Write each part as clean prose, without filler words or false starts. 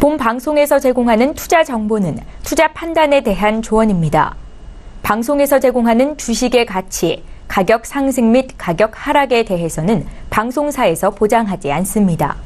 본 방송에서 제공하는 투자 정보는 투자 판단에 대한 조언입니다. 방송에서 제공하는 주식의 가치, 가격 상승 및 가격 하락에 대해서는 방송사에서 보장하지 않습니다.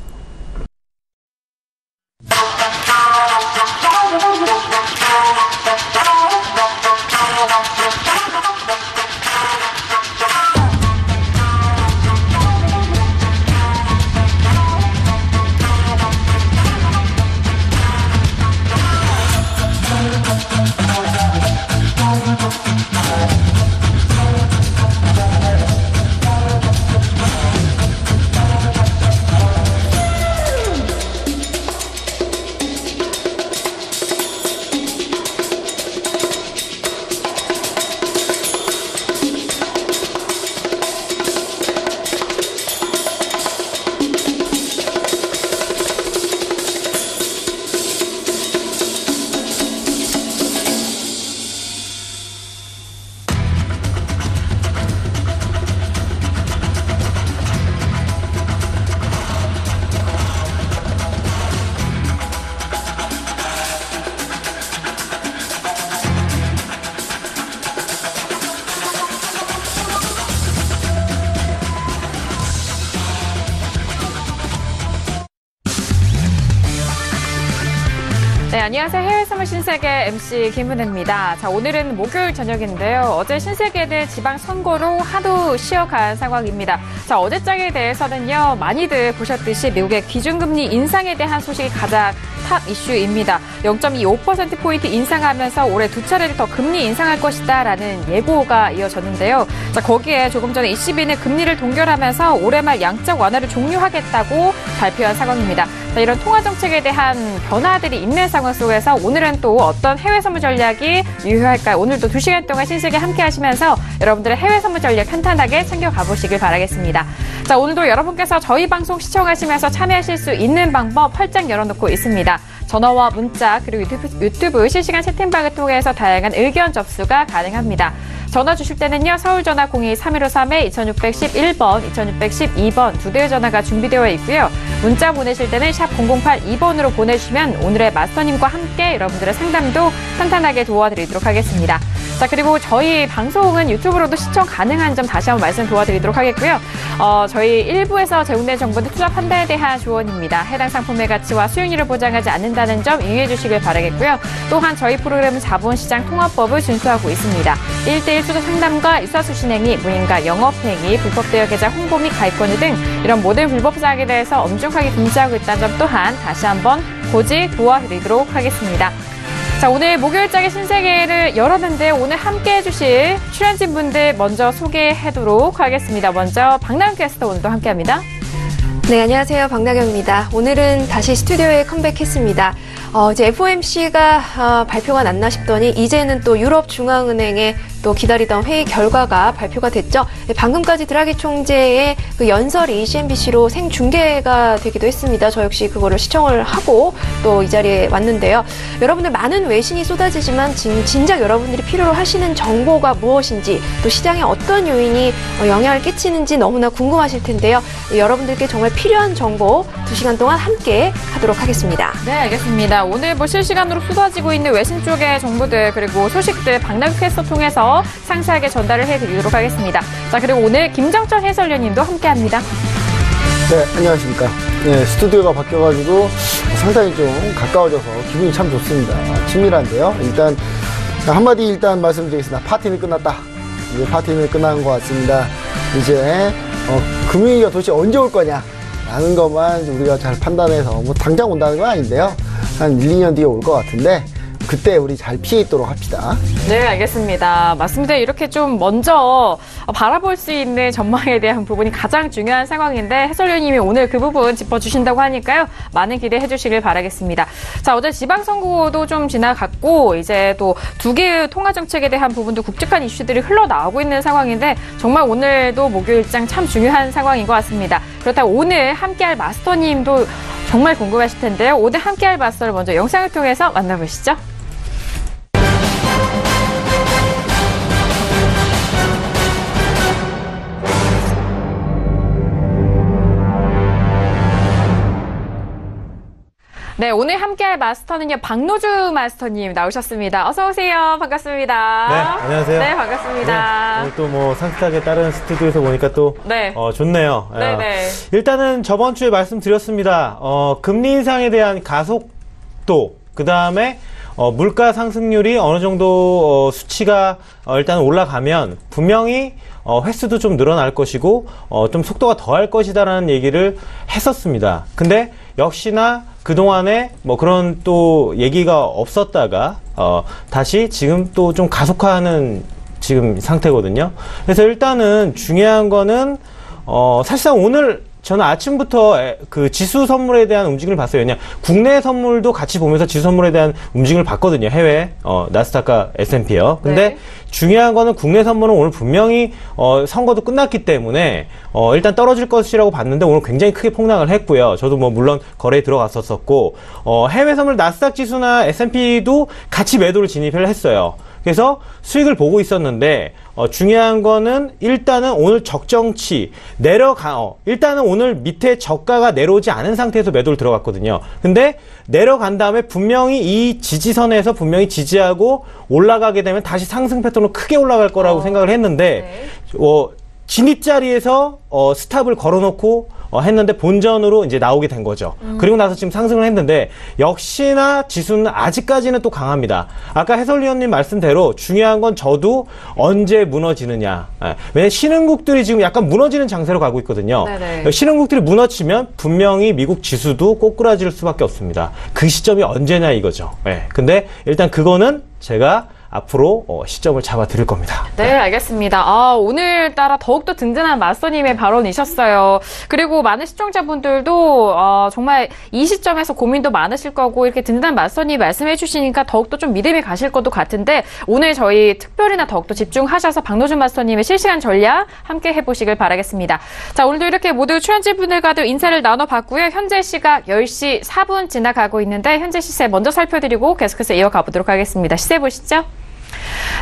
네, 안녕하세요. 해외 선물 신세계 MC 김은혜입니다. 자, 오늘은 목요일 저녁인데요. 어제 신세계는 지방선거로 하루 쉬어간 상황입니다. 자, 어제장에 대해서는요, 많이들 보셨듯이 미국의 기준금리 인상에 대한 소식이 가장 탑 이슈입니다. 0.25%포인트 인상하면서 올해 두 차례를 더 금리 인상할 것이다라는 예고가 이어졌는데요. 자, 거기에 조금 전에 ECB는 금리를 동결하면서 올해 말 양적 완화를 종료하겠다고 발표한 상황입니다. 자, 이런 통화정책에 대한 변화들이 있는 상황 속에서 오늘은 또 어떤 해외 선물 전략이 유효할까요? 오늘도 2시간 동안 신세계 함께 하시면서 여러분들의 해외 선물 전략 탄탄하게 챙겨가 보시길 바라겠습니다. 자, 오늘도 여러분께서 저희 방송 시청하시면서 참여하실 수 있는 방법 활짝 열어놓고 있습니다. 전화와 문자 그리고 유튜브 실시간 채팅방을 통해서 다양한 의견 접수가 가능합니다. 전화 주실 때는요. 서울 전화 02-3153-2611번, 2612번 두 대의 전화가 준비되어 있고요. 문자 보내실 때는 샵 0082번으로 보내주시면 오늘의 마스터님과 함께 여러분들의 상담도 탄탄하게 도와드리도록 하겠습니다. 자, 그리고 저희 방송은 유튜브로도 시청 가능한 점 다시 한번 말씀 도와드리도록 하겠고요. 저희 1부에서 제공된 정보는 투자 판단에 대한 조언입니다. 해당 상품의 가치와 수익률을 보장하지 않는다는 점 유의해 주시길 바라겠고요. 또한 저희 프로그램은 자본시장 통합법을 준수하고 있습니다. 1대1 투자 상담과 유사수신행위, 무인가 영업행위, 불법대여 계좌 홍보 및 가입권유 등 이런 모든 불법 사항에 대해서 엄중하게 금지하고 있다는 점 또한 다시 한번 고지 도와드리도록 하겠습니다. 자, 오늘 목요일장의 신세계를 열었는데 오늘 함께 해주실 출연진분들 먼저 소개하도록 하겠습니다. 먼저 박나경 캐스터 오늘도 함께합니다. 네, 안녕하세요. 박나경입니다. 오늘은 다시 스튜디오에 컴백했습니다. 이제 FOMC가 발표가 났나 싶더니 이제는 또 유럽중앙은행의 또 기다리던 회의 결과가 발표가 됐죠. 방금까지 드라기 총재의 그 연설이 CNBC로 생중계가 되기도 했습니다. 저 역시 그거를 시청을 하고 또 이 자리에 왔는데요. 여러분들 많은 외신이 쏟아지지만 진작 여러분들이 필요로 하시는 정보가 무엇인지 또 시장에 어떤 요인이 영향을 끼치는지 너무나 궁금하실 텐데요. 여러분들께 정말 필요한 정보 2시간 동안 함께 하도록 하겠습니다. 네, 알겠습니다. 오늘 실시간으로 쏟아지고 있는 외신 쪽의 정보들 그리고 소식들 박나경 캐스터 통해서 상세하게 전달을 해드리도록 하겠습니다. 자, 그리고 오늘 김정철 해설위원님도 함께합니다. 네, 안녕하십니까. 네, 스튜디오가 바뀌어가지고 상당히 좀 가까워져서 기분이 참 좋습니다. 친밀한데요. 일단 한마디 말씀드리겠습니다. 파티는 끝났다. 이제 파티는 끝난 것 같습니다. 이제 금융위기가 도대체 언제 올 거냐 라는 것만 우리가 잘 판단해서 뭐 당장 온다는 건 아닌데요. 한 1, 2년 뒤에 올 것 같은데 그때 우리 잘 피해 있도록 합시다. 네, 알겠습니다. 맞습니다. 이렇게 좀 먼저 바라볼 수 있는 전망에 대한 부분이 가장 중요한 상황인데 해설위원님이 오늘 그 부분 짚어주신다고 하니까요. 많은 기대해 주시길 바라겠습니다. 자, 어제 지방선거도 좀 지나갔고 이제 또 두 개의 통화정책에 대한 부분도 굵직한 이슈들이 흘러나오고 있는 상황인데 정말 오늘도 목요일장 참 중요한 상황인 것 같습니다. 그렇다면 오늘 함께할 마스터님도 정말 궁금하실 텐데요. 오늘 함께할 마스터를 먼저 영상을 통해서 만나보시죠. 네, 오늘 함께할 마스터는요, 박노주 마스터님 나오셨습니다. 어서 오세요. 반갑습니다. 네, 안녕하세요. 네, 반갑습니다. 네, 오늘 또 뭐 상식하게 다른 스튜디오에서 보니까 또 네. 좋네요. 네네. 일단은 저번 주에 말씀드렸습니다. 금리 인상에 대한 가속도, 그 다음에 물가 상승률이 어느 정도 수치가 일단 올라가면 분명히 횟수도 좀 늘어날 것이고 좀 속도가 더할 것이다라는 얘기를 했었습니다. 근데 역시나 그동안에 뭐 그런 또 얘기가 없었다가 다시 지금 또 좀 가속화하는 지금 상태거든요. 그래서 일단은 중요한 거는 사실상 오늘 저는 아침부터 그 지수 선물에 대한 움직임을 봤어요. 그냥 국내 선물도 같이 보면서 지수 선물에 대한 움직임을 봤거든요. 해외 나스닥과 S&P요. 근데 네. 중요한 거는 국내 선물은 오늘 분명히 선거도 끝났기 때문에 일단 떨어질 것이라고 봤는데 오늘 굉장히 크게 폭락을 했고요. 저도 뭐 물론 거래에 들어갔었었고 해외 선물 나스닥 지수나 S&P도 같이 매도를 진입을 했어요. 그래서 수익을 보고 있었는데 중요한 거는 일단은 오늘 적정치 일단은 오늘 밑에 저가가 내려오지 않은 상태에서 매도를 들어갔거든요. 근데 내려간 다음에 분명히 이 지지선에서 분명히 지지하고 올라가게 되면 다시 상승 패턴으로 크게 올라갈 거라고 생각을 했는데 진입 자리에서 스탑을 걸어놓고 했는데 본전으로 이제 나오게 된 거죠. 그리고 나서 지금 상승을 했는데 역시나 지수는 아직까지는 또 강합니다. 아까 해설위원님 말씀대로 중요한 건 저도 언제 무너지느냐. 왜냐면 신흥국들이 지금 약간 무너지는 장세로 가고 있거든요. 네네. 신흥국들이 무너지면 분명히 미국 지수도 꼬꾸라질 수밖에 없습니다. 그 시점이 언제냐 이거죠. 근데 일단 그거는 제가 앞으로 시점을 잡아 드릴 겁니다. 네, 알겠습니다. 오늘따라 더욱더 든든한 마스터님의 발언이셨어요. 그리고 많은 시청자분들도 정말 이 시점에서 고민도 많으실 거고 이렇게 든든한 마스터님 말씀해 주시니까 더욱더 좀 믿음이 가실 것도 같은데 오늘 저희 특별히나 더욱더 집중하셔서 박노준 마스터님의 실시간 전략 함께 해보시길 바라겠습니다. 자, 오늘도 이렇게 모두 출연진분들과도 인사를 나눠봤고요. 현재 시각 10시 4분 지나가고 있는데 현재 시세 먼저 살펴드리고 계속해서 이어가 보도록 하겠습니다. 시세 보시죠.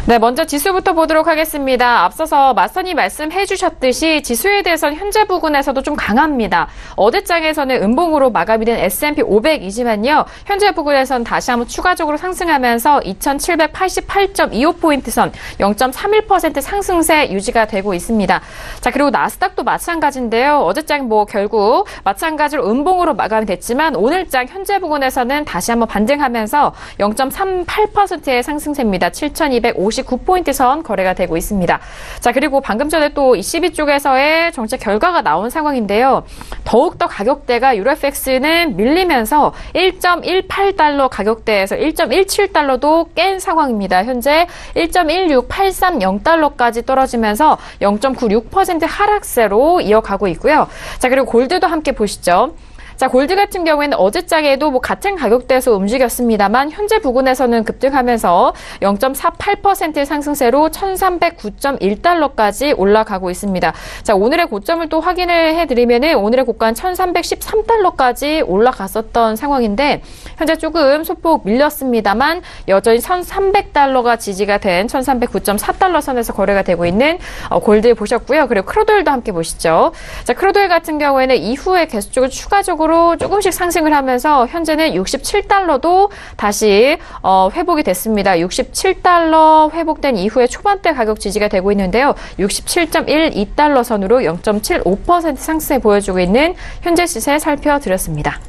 네, 먼저 지수부터 보도록 하겠습니다. 앞서서 마스터님 말씀해 주셨듯이 지수에 대해서는 현재 부근에서도 좀 강합니다. 어제 장에서는 음봉으로 마감이 된 S&P 500이지만요. 현재 부근에서는 다시 한번 추가적으로 상승하면서 2788.25포인트 선 0.31% 상승세 유지가 되고 있습니다. 자, 그리고 나스닥도 마찬가지인데요. 어제 장 뭐 결국 마찬가지로 음봉으로 마감이 됐지만 오늘 장 현재 부근에서는 다시 한번 반등하면서 0.38%의 상승세입니다. 7,259포인트 선 거래가 되고 있습니다. 자, 그리고 방금 전에 또 ECB 쪽에서의 정책 결과가 나온 상황인데요. 더욱더 가격대가 유로FX는 밀리면서 1.18달러 가격대에서 1.17달러도 깬 상황입니다. 현재 1.16830달러까지 떨어지면서 0.96% 하락세로 이어가고 있고요. 자, 그리고 골드도 함께 보시죠. 자, 골드 같은 경우에는 어제장에도 뭐 같은 가격대에서 움직였습니다만 현재 부근에서는 급등하면서 0.48%의 상승세로 1,309.1달러까지 올라가고 있습니다. 자, 오늘의 고점을 또 확인을 해드리면은 오늘의 고가는 1,313달러까지 올라갔었던 상황인데 현재 조금 소폭 밀렸습니다만 여전히 1,300달러가 지지가 된 1,309.4달러 선에서 거래가 되고 있는 골드 보셨고요. 그리고 크루드오일도 함께 보시죠. 자, 크루드오일 같은 경우에는 이후에 계속적으로 추가적으로 조금씩 상승을 하면서 현재는 67달러도 다시 회복이 됐습니다. 67달러 회복된 이후에 초반대 가격 지지가 되고 있는데요. 67.12달러 선으로 0.75% 상승해 보여주고 있는 현재 시세 살펴드렸습니다.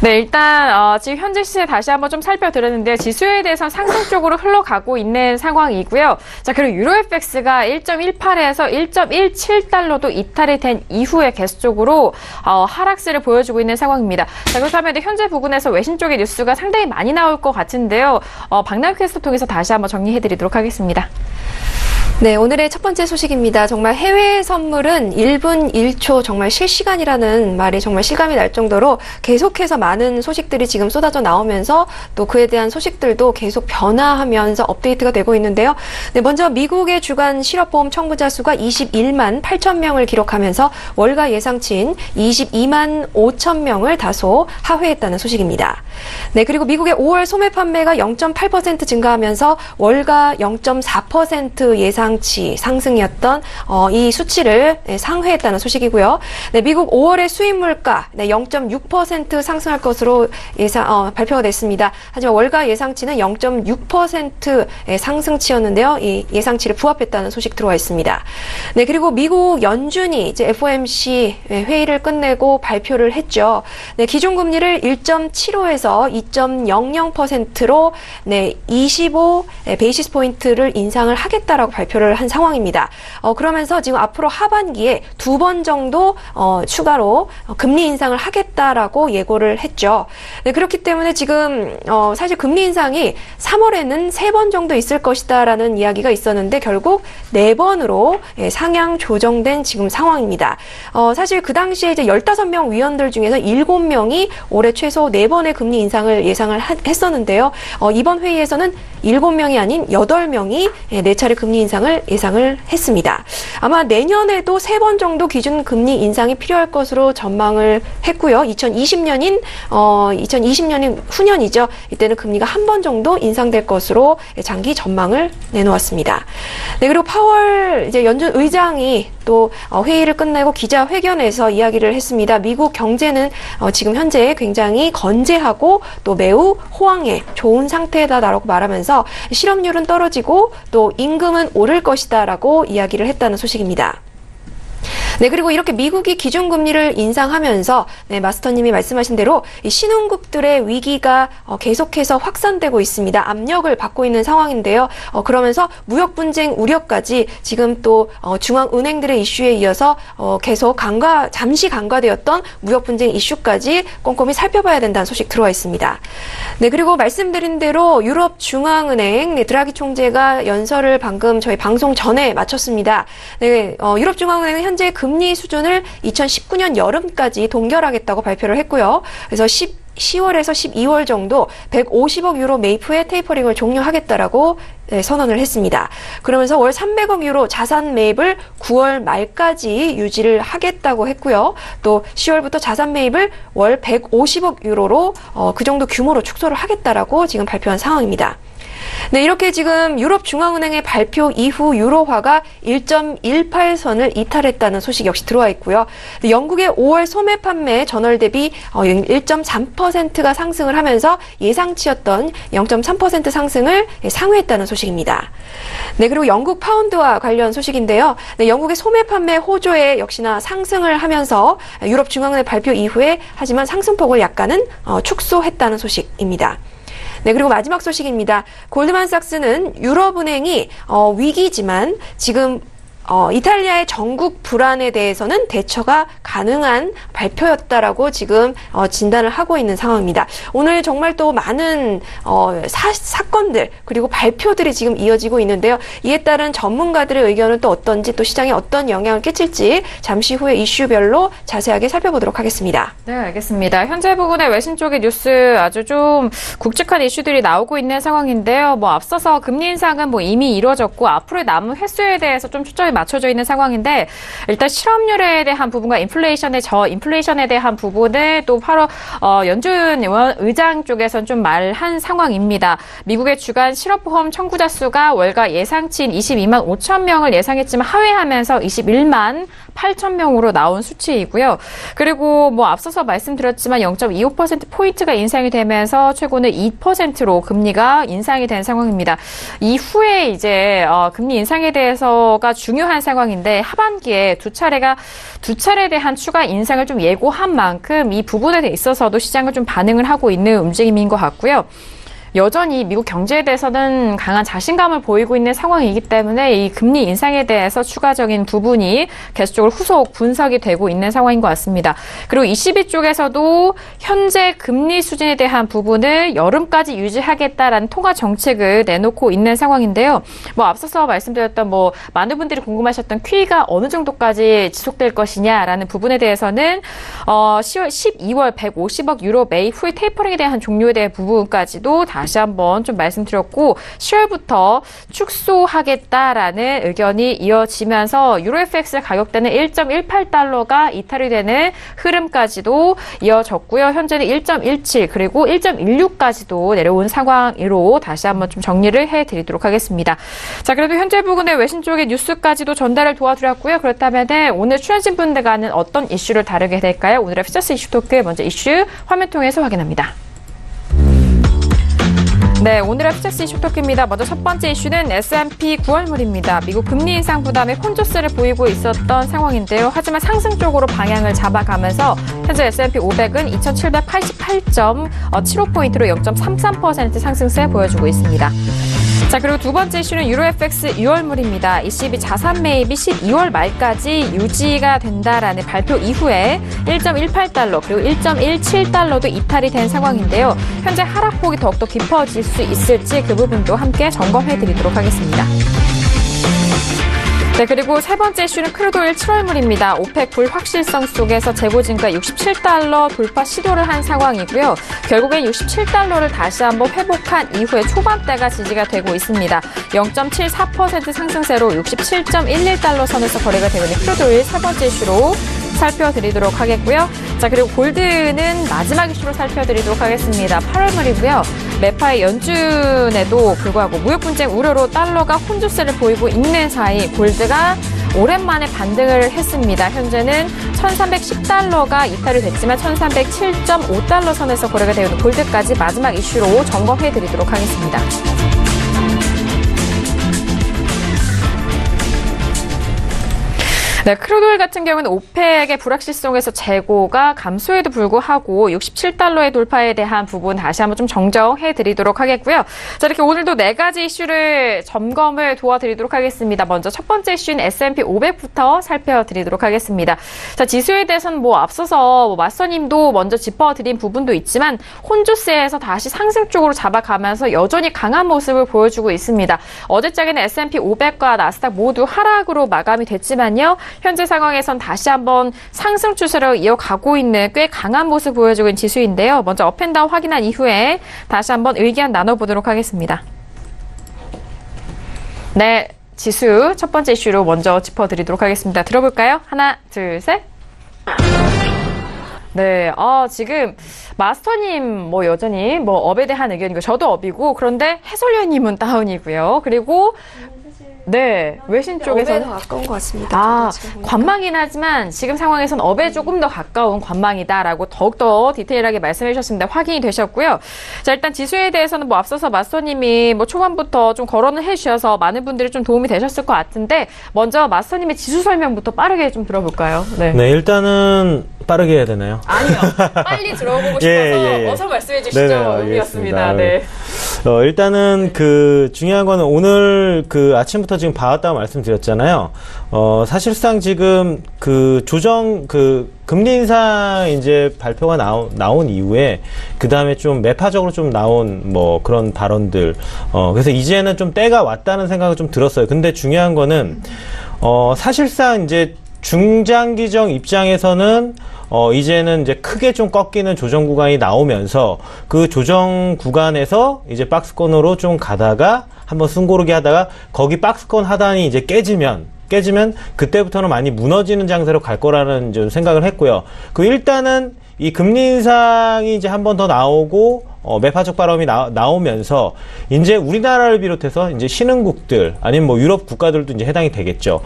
네, 일단 지금 현재 시세 다시 한번 좀 살펴드렸는데 지수에 대해서는 상승 쪽으로 흘러가고 있는 상황이고요. 자, 그리고 유로FX가 1.18에서 1.17달러도 이탈이 된 이후에 계속적으로 하락세를 보여주고 있는 상황입니다. 자, 그렇다면 현재 부근에서 외신 쪽의 뉴스가 상당히 많이 나올 것 같은데요. 박나영 캐스터 통해서 다시 한번 정리해드리도록 하겠습니다. 네, 오늘의 첫 번째 소식입니다. 정말 해외 선물은 1분 1초 정말 실시간이라는 말이 정말 실감이 날 정도로 계속해서 많은 소식들이 지금 쏟아져 나오면서 또 그에 대한 소식들도 계속 변화하면서 업데이트가 되고 있는데요. 네, 먼저 미국의 주간 실업보험 청구자 수가 21만 8천 명을 기록하면서 월가 예상치인 22만 5천 명을 다소 하회했다는 소식입니다. 네, 그리고 미국의 5월 소매 판매가 0.8% 증가하면서 월가 0.4% 예상 예상치 상승이었던 이 수치를 상회했다는 소식이고요. 네, 미국 5월의 수입 물가 0.6% 상승할 것으로 발표가 됐습니다. 하지만 월가 예상치는 0.6%의 상승치였는데요. 이 예상치를 부합했다는 소식 들어와 있습니다. 네, 그리고 미국 연준이 이제 FOMC 회의를 끝내고 발표를 했죠. 네, 기준금리를 1.75에서 2.00%로 25 베이시스 포인트를 인상을 하겠다라고 발표를 한 상황입니다. 그러면서 지금 앞으로 하반기에 2번 정도 추가로 금리 인상을 하겠다라고 예고를 했죠. 네, 그렇기 때문에 지금 사실 금리 인상이 3월에는 3번 정도 있을 것이다라는 이야기가 있었는데 결국 4번으로 상향 조정된 지금 상황입니다. 사실 그 당시에 이제 15명 위원들 중에서 7명이 올해 최소 4번의 금리 인상을 예상을 했었는데요. 이번 회의에서는 7명이 아닌 8명이 4차례 금리 인상을 예상을 했습니다. 아마 내년에도 3번 정도 기준 금리 인상이 필요할 것으로 전망을 했고요. 2020년인 후년이죠. 이때는 금리가 한 번 정도 인상될 것으로 장기 전망을 내놓았습니다. 네, 그리고 파월 이제 연준 의장이 또 회의를 끝내고 기자회견에서 이야기를 했습니다. 미국 경제는 지금 현재 굉장히 건재하고 또 매우 호황에 좋은 상태다라고 말하면서 실업률은 떨어지고 또 임금은 오를 것이다라고 이야기를 했다는 소식입니다. 네, 그리고 이렇게 미국이 기준금리를 인상하면서 마스터님이 말씀하신 대로 이 신흥국들의 위기가 계속해서 확산되고 있습니다. 압력을 받고 있는 상황인데요. 그러면서 무역 분쟁 우려까지 지금 또 중앙은행들의 이슈에 이어서 계속 잠시 간과되었던 무역 분쟁 이슈까지 꼼꼼히 살펴봐야 된다는 소식 들어와 있습니다. 네, 그리고 말씀드린 대로 유럽 중앙은행 드라기 총재가 연설을 방금 저희 방송 전에 마쳤습니다. 네, 유럽 중앙은행은 현재 금리 수준을 2019년 여름까지 동결하겠다고 발표를 했고요. 그래서 10월에서 12월 정도 150억 유로 매입 후에 테이퍼링을 종료하겠다라고 선언을 했습니다. 그러면서 월 300억 유로 자산 매입을 9월 말까지 유지를 하겠다고 했고요. 또 10월부터 자산 매입을 월 150억 유로로 그 정도 규모로 축소를 하겠다라고 지금 발표한 상황입니다. 네, 이렇게 지금 유럽 중앙은행의 발표 이후 유로화가 1.18선을 이탈했다는 소식 역시 들어와 있고요. 영국의 5월 소매 판매 전월 대비 1.3%가 상승을 하면서 예상치였던 0.3% 상승을 상회했다는 소식입니다. 네, 그리고 영국 파운드와 관련 소식인데요. 네, 영국의 소매 판매 호조에 역시나 상승을 하면서 유럽 중앙은행 발표 이후에 하지만 상승폭을 약간은 축소했다는 소식입니다. 네, 그리고 마지막 소식입니다. 골드만삭스는 유럽은행이 위기지만 지금 이탈리아의 전국 불안에 대해서는 대처가 가능한 발표였다라고 지금 진단을 하고 있는 상황입니다. 오늘 정말 또 많은 사건들 그리고 발표들이 지금 이어지고 있는데요. 이에 따른 전문가들의 의견은 또 어떤지 또 시장에 어떤 영향을 끼칠지 잠시 후에 이슈별로 자세하게 살펴보도록 하겠습니다. 네, 알겠습니다. 현재 부분의 외신 쪽의 뉴스 아주 좀 굵직한 이슈들이 나오고 있는 상황인데요. 앞서서 금리 인상은 이미 이루어졌고 앞으로의 남은 횟수에 대해서 좀 초점이 맞춰져 있는 상황인데 일단 실업률에 대한 부분과 인플레이션에 대한 부분을 또 바로 연준 의장 쪽에서는 좀 말한 상황입니다. 미국의 주간 실업보험 청구자 수가 월가 예상치인 22만 5천 명을 예상했지만 하회하면서 21만 8천 명으로 나온 수치이고요. 그리고 앞서서 말씀드렸지만 0.25%포인트가 인상이 되면서 최고는 2%로 금리가 인상이 된 상황입니다. 이후에 이제 금리 인상에 대해서가 중요한 상황인데 하반기에 두 차례에 대한 추가 인상을 좀 예고한 만큼 이 부분에 있어서도 시장을 좀 반응을 하고 있는 움직임인 것 같고요. 여전히 미국 경제에 대해서는 강한 자신감을 보이고 있는 상황이기 때문에 이 금리 인상에 대해서 추가적인 부분이 계속적으로 후속 분석이 되고 있는 상황인 것 같습니다. 그리고 ECB 쪽에서도 현재 금리 수준에 대한 부분을 여름까지 유지하겠다라는 통화 정책을 내놓고 있는 상황인데요. 앞서서 말씀드렸던 많은 분들이 궁금하셨던 QE가 어느 정도까지 지속될 것이냐라는 부분에 대해서는 12월 150억 유로 매입 후에 테이퍼링에 대한 종료에 대한 부분까지도 다시 다시 한번 좀 말씀드렸고 10월부터 축소하겠다라는 의견이 이어지면서 유로FX 가격대는 1.18달러가 이탈이 되는 흐름까지도 이어졌고요. 현재는 1.17 그리고 1.16까지도 내려온 상황으로 다시 한번 좀 정리를 해드리도록 하겠습니다. 자, 그래도 현재 부근의 외신 쪽의 뉴스까지도 전달을 도와드렸고요. 그렇다면 오늘 출연진 분들과는 어떤 이슈를 다루게 될까요? 오늘의 퓨처스 이슈 토크 먼저 이슈 화면 통해서 확인합니다. 네, 오늘의 퓨처스 이슈 토크입니다. 먼저 첫 번째 이슈는 S&P 9월물입니다. 미국 금리 인상 부담에 혼조세를 보이고 있었던 상황인데요. 하지만 상승 쪽으로 방향을 잡아가면서 현재 S&P 500은 2,780.75포인트로 0.33% 상승세 보여주고 있습니다. 자, 그리고 두 번째 이슈는 유로FX 6월물입니다. ECB 자산 매입이 12월 말까지 유지가 된다라는 발표 이후에 1.18달러 그리고 1.17달러도 이탈이 된 상황인데요. 현재 하락폭이 더욱더 깊어질 수 있을지 그 부분도 함께 점검해드리도록 하겠습니다. 네, 그리고 세 번째 이슈는 크루드오일 7월물입니다. 오펙 불확실성 속에서 재고 증가 67달러 돌파 시도를 한 상황이고요. 결국엔 67달러를 다시 한번 회복한 이후에 초반대가 지지가 되고 있습니다. 0.74% 상승세로 67.11달러 선에서 거래가 되고 있는 크루드오일 세 번째 이슈로 살펴드리도록 하겠고요. 자, 그리고 골드는 마지막 이슈로 살펴드리도록 하겠습니다. 8월물이고요. 매파의 연준에도 불구하고 무역 분쟁 우려로 달러가 혼조세를 보이고 있는 사이 골드가 오랜만에 반등을 했습니다. 현재는 1310달러가 이탈이 됐지만 1307.5달러 선에서 거래가 되어 있는 골드까지 마지막 이슈로 점검해드리도록 하겠습니다. 네, 크루드오일 같은 경우는 오펙의 불확실성에서 재고가 감소에도 불구하고 67달러의 돌파에 대한 부분 다시 한번 좀 정정해 드리도록 하겠고요. 자, 이렇게 오늘도 네 가지 이슈를 점검을 도와드리도록 하겠습니다. 먼저 첫 번째 이슈는 S&P 500부터 살펴드리도록 하겠습니다. 자, 지수에 대해서는 앞서서 마스터님도 먼저 짚어드린 부분도 있지만 혼조세에서 다시 상승 쪽으로 잡아가면서 여전히 강한 모습을 보여주고 있습니다. 어제장에는 S&P 500과 나스닥 모두 하락으로 마감이 됐지만요. 현재 상황에선 다시 한번 상승 추세로 이어가고 있는 꽤 강한 모습 보여주고 있는 지수인데요. 먼저 업앤다운 확인한 이후에 다시 한번 의견 나눠보도록 하겠습니다. 네, 지수 첫 번째 이슈로 먼저 짚어드리도록 하겠습니다. 들어볼까요? 하나, 둘, 셋. 네, 지금 마스터님 여전히 업에 대한 의견이고 저도 업이고 그런데 해설위원님은 다운이고요. 그리고 네, 외신 쪽에서는 업에 더 가까운 것 같습니다. 관망이긴 하지만 지금 상황에서는 업에 조금 더 가까운 관망이다라고 더욱더 디테일하게 말씀해 주셨습니다. 확인이 되셨고요. 자, 일단 지수에 대해서는 앞서서 마스터님이 초반부터 좀 거론을 해 주셔서 많은 분들이 좀 도움이 되셨을 것 같은데 먼저 마스터님의 지수 설명부터 빠르게 좀 들어볼까요? 네, 일단은 빠르게 해야 되나요? 아니요. 빨리 들어보고 싶어서 어서 말씀해 주시죠. 의미였습니다. 네. 일단은 중요한 거는 오늘 아침부터 지금 봐왔다고 말씀드렸잖아요. 사실상 지금 조정 금리 인상 이제 발표가 나온 이후에 그 다음에 좀 매파적으로 좀 나온 그런 발언들. 그래서 이제는 좀 때가 왔다는 생각이 좀 들었어요. 근데 중요한 거는 사실상 이제 중장기적 입장에서는 이제는 이제 크게 좀 꺾이는 조정 구간이 나오면서 그 조정 구간에서 이제 박스권으로 좀 가다가 한번 숨고르기 하다가 거기 박스권 하단이 이제 깨지면 그때부터는 많이 무너지는 장세로 갈 거라는 좀 생각을 했고요. 일단은 이 금리 인상이 이제 한 번 더 나오고 매파적 발언이 나오면서 이제 우리나라를 비롯해서 이제 신흥국들 아니면 유럽 국가들도 이제 해당이 되겠죠.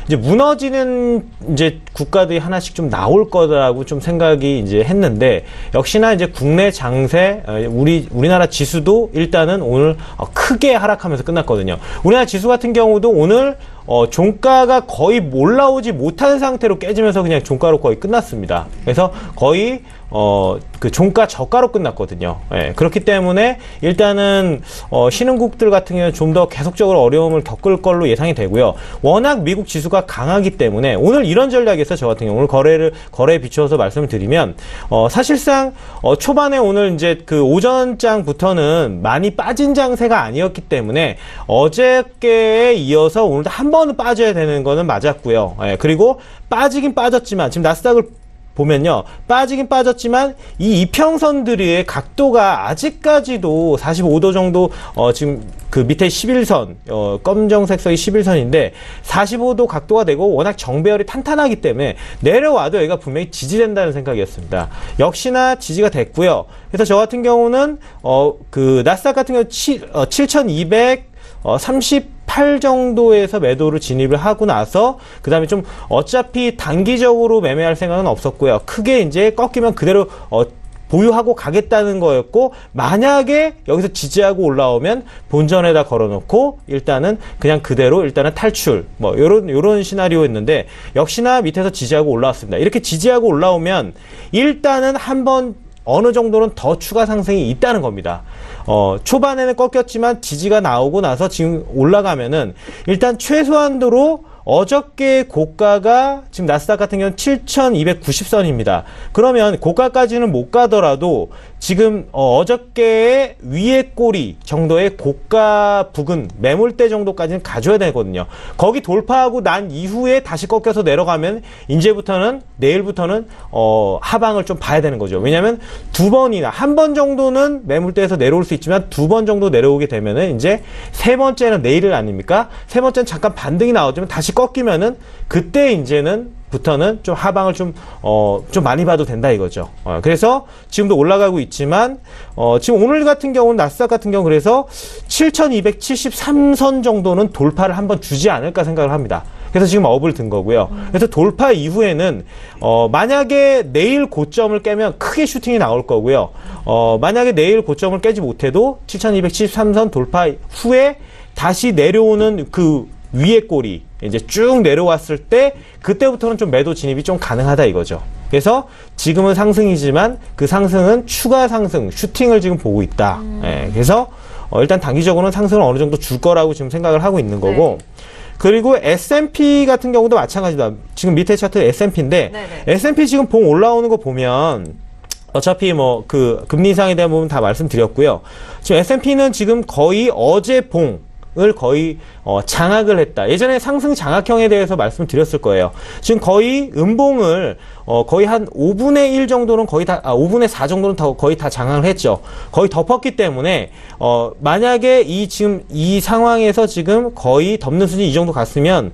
이제 무너지는 이제 국가들이 하나씩 좀 나올 거라고 좀 생각이 이제 했는데 역시나 이제 국내 장세 우리나라 지수도 일단은 오늘 크게 하락하면서 끝났거든요. 우리나라 지수 같은 경우도 오늘 종가가 거의 올라오지 못한 상태로 깨지면서 그냥 종가로 거의 끝났습니다. 그래서 거의 종가 저가로 끝났거든요. 예, 그렇기 때문에 일단은 신흥국들 같은 경우는 좀 더 계속적으로 어려움을 겪을 걸로 예상이 되고요. 워낙 미국 지수가 강하기 때문에 오늘 이런 전략에서 저 같은 경우 오늘 거래에 비추어서 말씀을 드리면 사실상 초반에 오늘 이제 오전장부터는 많이 빠진 장세가 아니었기 때문에 어저께에 이어서 오늘도 한 번은 빠져야 되는 거는 맞았고요. 예, 그리고 빠지긴 빠졌지만 지금 나스닥을 보면요. 빠지긴 빠졌지만 이 이평선들의 각도가 아직까지도 45도 정도 지금 그 밑에 11선 검정색 선이 11선인데 45도 각도가 되고 워낙 정배열이 탄탄하기 때문에 내려와도 여기가 분명히 지지된다는 생각이었습니다. 역시나 지지가 됐고요. 그래서 저 같은 경우는 그 나스닥 같은 경우 7,238 정도에서 매도를 진입을 하고 나서 그 다음에 좀 어차피 단기적으로 매매할 생각은 없었고요. 크게 이제 꺾이면 그대로 보유하고 가겠다는 거였고, 만약에 여기서 지지하고 올라오면 본전에다 걸어놓고 일단은 그냥 그대로 일단은 탈출, 뭐 요런 시나리오였는데 역시나 밑에서 지지하고 올라왔습니다. 이렇게 지지하고 올라오면 일단은 한번 어느 정도는 더 추가 상승이 있다는 겁니다. 초반에는 꺾였지만 지지가 나오고 나서 지금 올라가면은 일단 최소한도로 어저께 고가가 지금 나스닥 같은 경우는 7,290선입니다. 그러면 고가까지는 못 가더라도 지금 어저께의 위에 꼬리 정도의 고가 부근 매물대 정도까지는 가져야 되거든요. 거기 돌파하고 난 이후에 다시 꺾여서 내려가면 이제부터는 내일부터는 하방을 좀 봐야 되는 거죠. 왜냐하면 두 번이나 한 번 정도는 매물대에서 내려올 수 있지만 두 번 정도 내려오게 되면은 이제 세 번째는 내일 아닙니까? 세 번째는 잠깐 반등이 나오지만 다시 꺾이면은 그때 이제는 부터는 좀 하방을 좀 많이 봐도 된다 이거죠. 그래서 지금도 올라가고 있지만, 지금 오늘 같은 경우는 나스닥 같은 경우 그래서 7,273선 정도는 돌파를 한번 주지 않을까 생각을 합니다. 그래서 지금 업을 든 거고요. 그래서 돌파 이후에는, 만약에 내일 고점을 깨면 크게 슈팅이 나올 거고요. 만약에 내일 고점을 깨지 못해도 7,273선 돌파 후에 다시 내려오는 그 위에 꼬리, 이제 쭉 내려왔을 때 그때부터는 좀 매도 진입이 좀 가능하다 이거죠. 그래서 지금은 상승이지만 그 상승은 추가 상승, 슈팅을 지금 보고 있다. 예, 그래서 일단 단기적으로는 상승을 어느 정도 줄 거라고 지금 생각을 하고 있는 거고, 네. 그리고 S&P 같은 경우도 마찬가지다. 지금 밑에 차트 S&P인데 네네. S&P 지금 봉 올라오는 거 보면 어차피 뭐 그 금리 인상에 대한 부분 다 말씀드렸고요. 지금 S&P는 지금 거의 어제 봉을 거의 장악을 했다. 예전에 상승 장악형에 대해서 말씀드렸을 거예요. 지금 거의 음봉을 거의 한 5분의 1 정도는 거의 다 5분의 4 정도는 거의 다 장악을 했죠. 거의 덮었기 때문에 만약에 지금 이 상황에서 지금 거의 덮는 수준이 이 정도 갔으면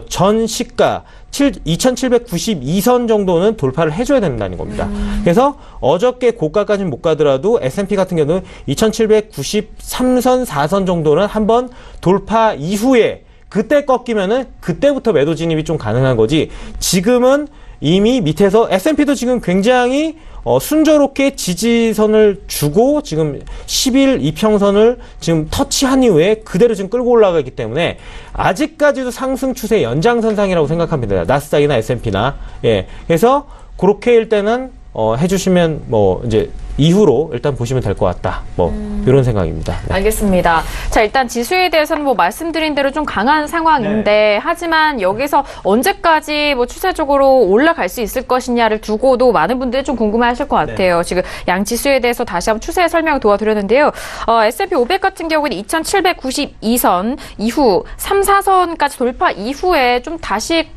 전 시가 2,792선 정도는 돌파를 해줘야 된다는 겁니다. 그래서 어저께 고가까지는 못 가더라도 S&P 같은 경우는 2,793선 4선 정도는 한번 돌파 이후에 그때 꺾이면은 그때부터 매도 진입이 좀 가능한 거지. 지금은 이미 밑에서 S&P도 지금 굉장히 순조롭게 지지선을 주고 지금 10일 이평선을 지금 터치한 이후에 그대로 지금 끌고 올라가기 때문에 아직까지도 상승 추세 연장선상이라고 생각합니다. 나스닥이나 S&P나. 예. 그래서 그렇게 일단은 해주시면 뭐 이제 이후로 일단 보시면 될 것 같다. 뭐 이런 생각입니다. 네. 알겠습니다. 자, 일단 지수에 대해서는 뭐 말씀드린 대로 좀 강한 상황인데, 네. 하지만 여기서 언제까지 뭐 추세적으로 올라갈 수 있을 것이냐를 두고도 많은 분들이 좀 궁금해하실 것 같아요. 네. 지금 양 지수에 대해서 다시 한번 추세 설명을 도와드렸는데요. S&P 500 같은 경우는 2,792선 이후 3, 4선까지 돌파 이후에 좀 다시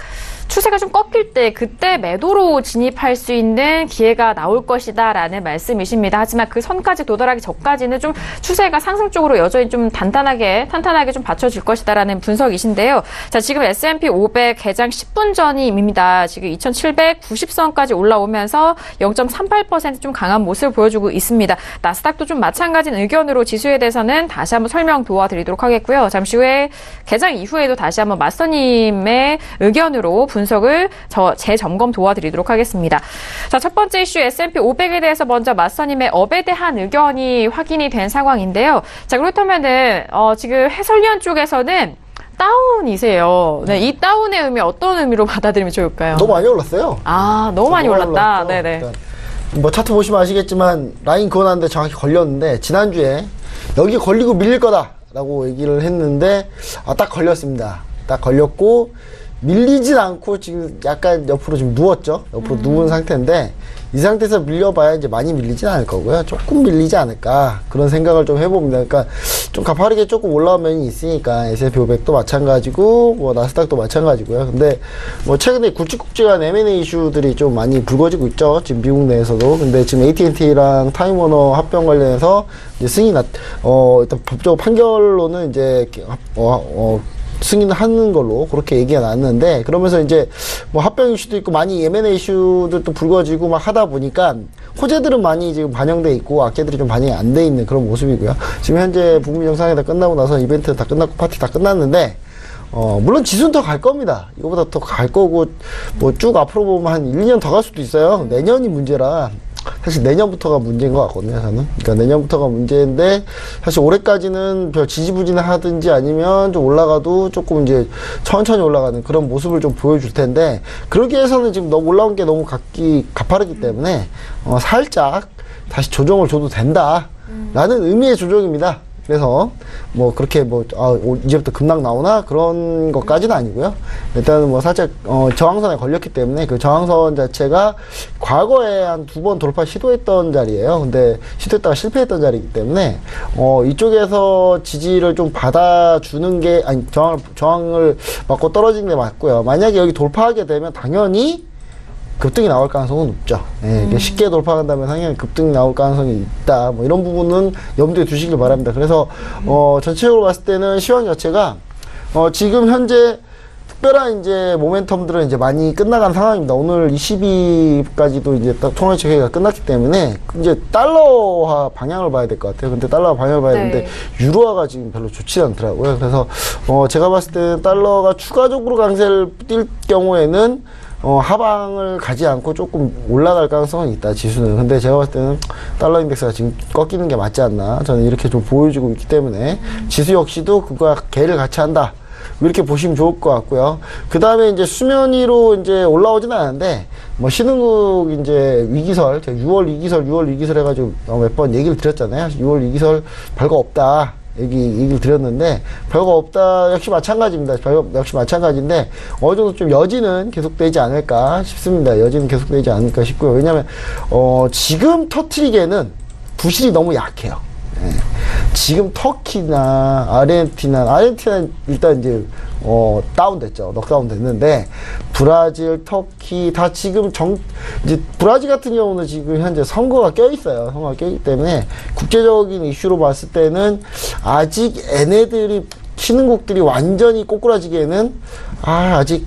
추세가 좀 꺾일 때 그때 매도로 진입할 수 있는 기회가 나올 것이다라는 말씀이십니다. 하지만 그 선까지 도달하기 전까지는 좀 추세가 상승 쪽으로 여전히 좀 탄탄하게 좀 받쳐질 것이다라는 분석이신데요. 자, 지금 S&P 500 개장 10분 전입니다. 지금 2,790선까지 올라오면서 0.38% 좀 강한 모습을 보여주고 있습니다. 나스닥도 좀 마찬가지인 의견으로 지수에 대해서는 다시 한번 설명 도와드리도록 하겠고요. 잠시 후에 개장 이후에도 다시 한번 마스터님의 의견으로 분석을 재점검 도와드리도록 하겠습니다. 자, 첫 번째 이슈 S&P 500에 대해서 먼저 마스터님의 업에 대한 의견이 확인이 된 상황인데요. 자, 그렇다면은 지금 해설위원 쪽에서는 다운이세요. 네, 이 다운의 의미 어떤 의미로 받아들이면 좋을까요? 너무 많이 올랐어요. 너무 많이 올랐다. 네네. 뭐 차트 보시면 아시겠지만 라인 그어놨는데 정확히 걸렸는데 지난주에 여기 걸리고 밀릴 거다라고 얘기를 했는데 딱 걸렸습니다. 딱 걸렸고 밀리진 않고 지금 약간 옆으로 지금 누웠죠. 옆으로 누운 상태인데 이 상태에서 밀려봐야 이제 많이 밀리진 않을 거고요. 조금 밀리지 않을까 그런 생각을 좀 해봅니다. 그러니까 좀 가파르게 조금 올라온 면이 있으니까 S&P 500도 마찬가지고 뭐 나스닥도 마찬가지고요. 근데 뭐 최근에 굵직굵직한 M&A 이슈들이 좀 많이 불거지고 있죠. 지금 미국 내에서도. 근데 지금 AT&T랑 타임워너 합병 관련해서 이제 승인이 일단 법적 판결로는 이제 승인하는 걸로 그렇게 얘기가 났는데, 그러면서 이제 뭐 합병 이슈도 있고 많이 M&A 이슈들도 불거지고 막 하다 보니까 호재들은 많이 지금 반영돼 있고 악재들이 좀 반영이 안 돼 있는 그런 모습이고요. 지금 현재 북미 정상회담 다 끝나고 나서 이벤트 다 끝났고 파티 다 끝났는데 물론 지수는 더 갈 겁니다. 이거보다 더 갈 거고 뭐 쭉 앞으로 보면 한 1, 2년 더 갈 수도 있어요. 내년이 문제라 사실 내년부터가 문제인 것 같거든요, 저는. 그러니까 내년부터가 문제인데, 사실 올해까지는 별 지지부진하든지 아니면 좀 올라가도 조금 이제 천천히 올라가는 그런 모습을 좀 보여줄 텐데, 그러기 위해서는 지금 너무 올라온 게 너무 가파르기 때문에, 살짝 다시 조정을 줘도 된다. 라는 의미의 조정입니다. 그래서 뭐 그렇게 뭐 이제부터 급락 나오나 그런 것까지는 아니고요. 일단은 뭐 살짝 저항선에 걸렸기 때문에 그 저항선 자체가 과거에 한 2번 돌파 시도했던 자리예요. 근데 시도했다가 실패했던 자리이기 때문에 이쪽에서 지지를 좀 받아주는 게 아니 저항을 맞고 떨어지는 게 맞고요. 만약에 여기 돌파하게 되면 당연히 급등이 나올 가능성은 높죠. 예, 쉽게 돌파한다면 당연히 급등이 나올 가능성이 있다. 뭐 이런 부분은 염두에 두시길 바랍니다. 그래서 전체적으로 봤을 때는 시황 자체가 지금 현재 특별한 이제 모멘텀들은 이제 많이 끝나간 상황입니다. 오늘 22까지도 이제 통화책 회의가 끝났기 때문에 이제 달러화 방향을 봐야 될 것 같아요. 근데 달러화 방향을 봐야 되는데 유로화가 지금 별로 좋지 않더라고요. 그래서 제가 봤을 때는 달러가 추가적으로 강세를 띌 경우에는 하방을 가지 않고 조금 올라갈 가능성은 있다, 지수는. 근데 제가 봤을 때는 달러 인덱스가 지금 꺾이는 게 맞지 않나. 저는 이렇게 좀 보여주고 있기 때문에 지수 역시도 그거와 개를 같이 한다. 이렇게 보시면 좋을 것 같고요. 그 다음에 이제 수면 위로 이제 올라오지는 않은데, 뭐 신흥국 이제 위기설, 제가 6월 위기설 해가지고 몇 번 얘기를 드렸잖아요. 6월 위기설 별거 없다. 얘기를 드렸는데 별거 없다. 역시 마찬가지입니다. 역시 마찬가지인데 어느 정도 좀 여지는 계속되지 않을까 싶습니다. 여지는 계속되지 않을까 싶고요. 왜냐하면 지금 터트리기에는 부실이 너무 약해요. 예. 지금 터키나 아르헨티나 일단 이제 다운됐죠. 넉다운 됐는데 브라질, 터키 다 지금 이제 브라질 같은 경우는 지금 현재 선거가 껴있어요. 선거가 껴있기 때문에 국제적인 이슈로 봤을 때는 아직 얘네들이 신흥국들이 완전히 꼬꾸라지기에는 아직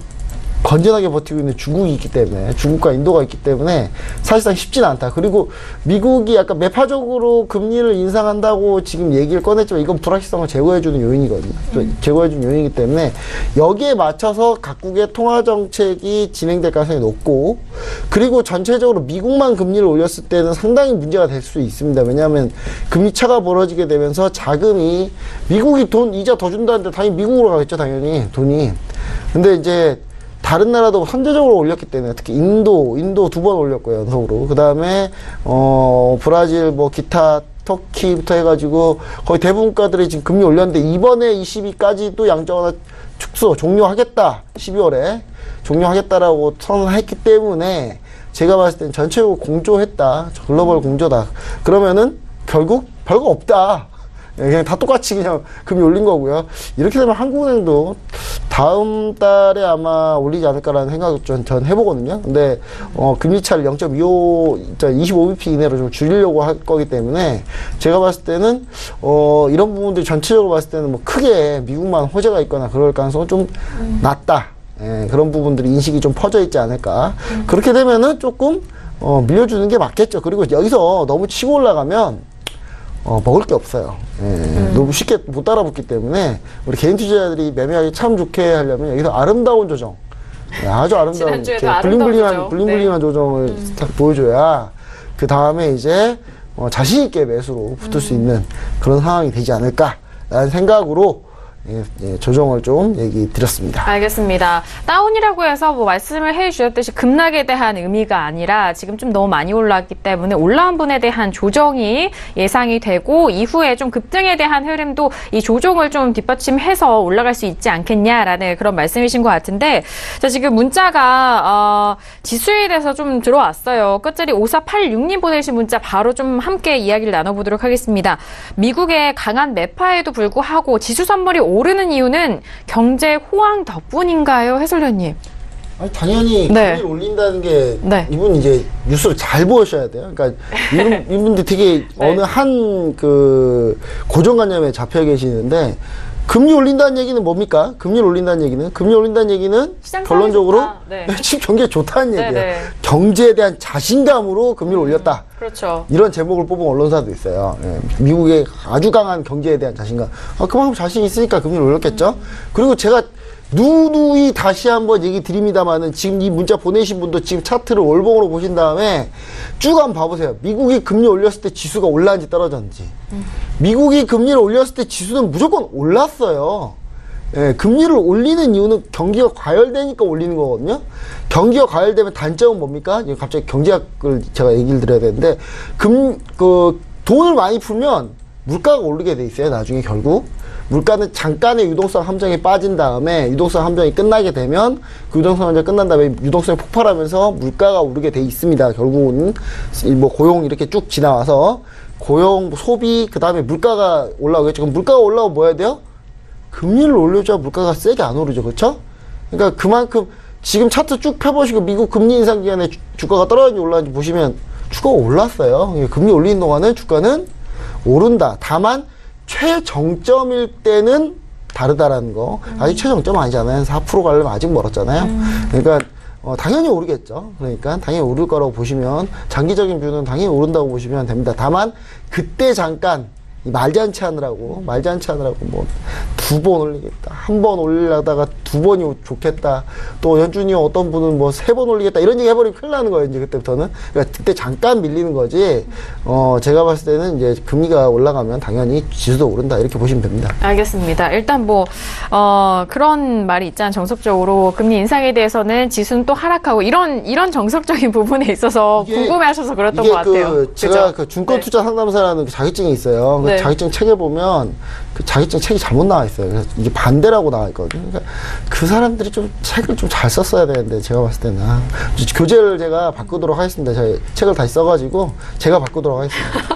건전하게 버티고 있는 중국이 있기 때문에, 중국과 인도가 있기 때문에 사실상 쉽지는 않다. 그리고 미국이 약간 매파적으로 금리를 인상한다고 지금 얘기를 꺼냈지만 이건 불확실성을 제거해주는 요인이거든요. 제거해주는 요인이기 때문에 여기에 맞춰서 각국의 통화정책이 진행될 가능성이 높고, 그리고 전체적으로 미국만 금리를 올렸을 때는 상당히 문제가 될 수 있습니다. 왜냐하면 금리차가 벌어지게 되면서 자금이, 미국이 이자 더 준다는데 당연히 미국으로 가겠죠, 당연히 돈이. 근데 이제 다른 나라도 선제적으로 올렸기 때문에, 특히 인도 2번 올렸고요, 연속으로. 그 다음에 브라질, 뭐 기타 터키부터 해가지고 거의 대부분 국가들이 지금 금리 올렸는데, 이번에 22까지도 양적 완화 축소 종료하겠다, 12월에 종료하겠다라고 선언했기 때문에 제가 봤을 땐 전체적으로 공조했다, 글로벌 공조다. 그러면은 결국 별거 없다. 그냥 다 똑같이 그냥 금리 올린 거고요. 이렇게 되면 한국은행도 다음 달에 아마 올리지 않을까라는 생각을 전 해보거든요. 근데 금리차를 0.25, 25bp 이내로 좀 줄이려고 할 거기 때문에 제가 봤을 때는 이런 부분들이 전체적으로 봤을 때는 뭐 크게 미국만 호재가 있거나 그럴 가능성은 좀 낮다. 예, 그런 부분들이 인식이 좀 퍼져 있지 않을까. 그렇게 되면은 조금 밀려주는 게 맞겠죠. 그리고 여기서 너무 치고 올라가면 먹을 게 없어요. 예, 너무 쉽게 못 따라붙기 때문에 우리 개인 투자자들이 매매하기 참 좋게 하려면 여기서 아름다운 조정, 아주 아름다운 블링블링한 조정을 딱 보여줘야 그 다음에 이제 자신 있게 매수로 붙을 수 있는 그런 상황이 되지 않을까라는 생각으로 조정을 좀 얘기 드렸습니다. 알겠습니다. 다운이라고 해서 뭐 말씀을 해주셨듯이 급락에 대한 의미가 아니라 지금 좀 너무 많이 올랐기 때문에 올라온 분에 대한 조정이 예상이 되고 이후에 좀 급등에 대한 흐름도 이 조정을 좀 뒷받침해서 올라갈 수 있지 않겠냐라는 그런 말씀이신 것 같은데, 자, 지금 문자가 지수에 대해서 좀 들어왔어요. 끝자리 5486님 보내신 문자 바로 좀 함께 이야기를 나눠보도록 하겠습니다. 미국의 강한 매파에도 불구하고 지수 선물이 오르는 이유는 경제 호황 덕분인가요, 해설위원님? 아니, 당연히 네. 금리를 올린다는 게 네. 이분 이제 뉴스를 잘 보셔야 돼요. 그러니까 이분들 되게 네. 어느 한 그 고정관념에 잡혀 계시는데, 금리 올린다는 얘기는 뭡니까? 금리 올린다는 얘기는 시장 결론적으로 좋다. 네. 지금 경기가 좋다는 얘기예요. 네. 경제에 대한 자신감으로 금리를 올렸다. 그렇죠. 이런 제목을 뽑은 언론사도 있어요. 예, 미국의 아주 강한 경제에 대한 자신감. 그만큼 자신 있으니까 금리를 올렸겠죠. 그리고 제가 누누이 다시 한번 얘기 드립니다만은 지금 이 문자 보내신 분도 지금 차트를 월봉으로 보신 다음에 쭉 한번 봐보세요. 미국이 금리 올렸을 때 지수가 올랐는지 떨어졌는지. 미국이 금리를 올렸을 때 지수는 무조건 올랐어요. 예, 금리를 올리는 이유는 경기가 과열되니까 올리는 거거든요. 경기가 과열되면 단점은 뭡니까? 갑자기 경제학을 제가 얘기를 드려야 되는데, 돈을 많이 풀면 물가가 오르게 돼 있어요. 나중에 결국. 물가는 잠깐의 유동성 함정에 빠진 다음에 유동성 함정이 끝나게 되면 그 유동성 함정이 끝난 다음에 유동성이 폭발하면서 물가가 오르게 돼 있습니다. 결국은 뭐 고용 이렇게 쭉 지나와서 고용, 소비, 그 다음에 물가가 올라오겠죠. 그럼 물가가 올라오면 뭐 해야 돼요? 금리를 올려줘야 물가가 세게 안 오르죠. 그렇죠? 그러니까 그만큼 지금 차트 쭉 펴보시고 미국 금리 인상 기간에 주가가 떨어졌는지 올랐는지 보시면 주가가 올랐어요. 금리 올리는 동안은 주가는 오른다. 다만 최정점일 때는 다르다라는 거. 아직 최정점 아니잖아요. 4% 가려면 아직 멀었잖아요. 그러니까 당연히 오르겠죠. 그러니까 당연히 오를 거라고 보시면, 장기적인 뷰는 당연히 오른다고 보시면 됩니다. 다만 그때 잠깐 말잔치 하느라고 뭐 2번 올리겠다, 1번 올리려다가 2번이 좋겠다, 또 연준이 어떤 분은 뭐 3번 올리겠다 이런 얘기 해버리면 큰일 나는 거예요. 이제 그때부터는. 그러니까 그때 잠깐 밀리는 거지. 제가 봤을 때는 이제 금리가 올라가면 당연히 지수도 오른다 이렇게 보시면 됩니다. 알겠습니다. 일단 뭐 그런 말이 있잖아요. 정석적으로 금리 인상에 대해서는 지수는 또 하락하고 이런 정석적인 부분에 있어서 궁금해하셔서 그랬던 것 같아요. 제가 그죠? 그 증권투자 상담사라는 자격증이 있어요. 네. 자격증 책에 보면 그 자격증 책이 잘못 나와 있어요. 그래서 이게 반대라고 나와 있거든요. 그러니까 그 사람들이 좀 책을 좀 잘 썼어야 되는데, 제가 봤을 때는 교재를 제가 바꾸도록 하겠습니다. 제가 책을 다시 써가지고 제가 바꾸도록 하겠습니다.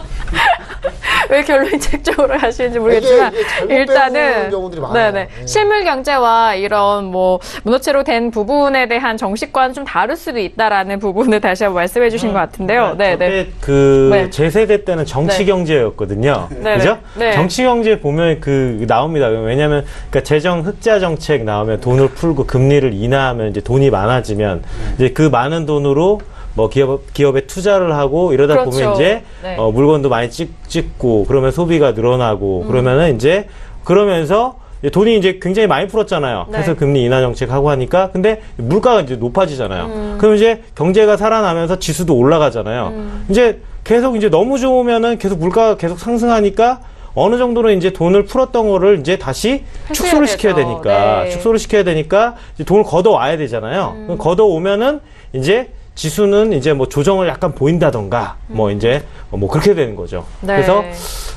왜 결론이 책 쪽으로 하시는지 모르겠지만 이게 잘못 일단은 배우는 경우들이 많아요. 네네. 네. 실물 경제와 이런 뭐 문어체로 된 부분에 대한 정치과는 좀 다를 수도 있다라는 부분을 다시 한번 말씀해 주신 것 같은데요. 네네. 네. 제 세대 때는 정치 경제였거든요. 네네. 그죠? 네. 정치 경제 보면 나옵니다. 왜냐면, 그러니까 재정 흑자 정책 나오면 돈을 풀고 금리를 인하하면 이제 돈이 많아지면 이제 그 많은 돈으로 뭐 기업에 투자를 하고 이러다 그렇죠. 보면 이제 네. 물건도 많이 찍고 그러면 소비가 늘어나고 그러면은 이제 그러면서 돈이 이제 굉장히 많이 풀었잖아요. 네. 그래서 금리 인하 정책하고 하니까. 근데 물가가 이제 높아지잖아요. 그럼 이제 경제가 살아나면서 지수도 올라가잖아요. 이제 계속 이제 너무 좋으면은 계속 물가가 계속 상승하니까 어느 정도는 이제 돈을 풀었던 거를 이제 다시 축소를 시켜야 되죠. 되니까, 네. 축소를 시켜야 되니까 이제 돈을 걷어와야 되잖아요. 그럼 걷어오면은 이제 지수는 이제 뭐 조정을 약간 보인다던가, 뭐 이제 뭐 그렇게 되는 거죠. 네. 그래서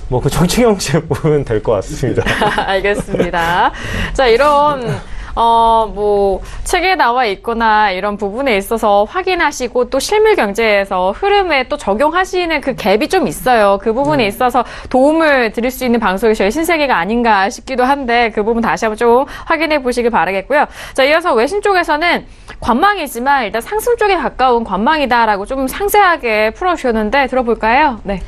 뭐 그 정치 경제 보면 될 것 같습니다. 알겠습니다. 자, 이런 뭐 책에 나와 있거나 이런 부분에 있어서 확인하시고 또 실물 경제에서 흐름에 또 적용하시는 그 갭이 좀 있어요. 그 부분에 있어서 도움을 드릴 수 있는 방송이 저희 신세계가 아닌가 싶기도 한데 그 부분 다시 한번 좀 확인해 보시길 바라겠고요. 자, 이어서 외신 쪽에서는 관망이지만 일단 상승 쪽에 가까운 관망이다라고 좀 상세하게 풀어주셨는데 들어볼까요? 네.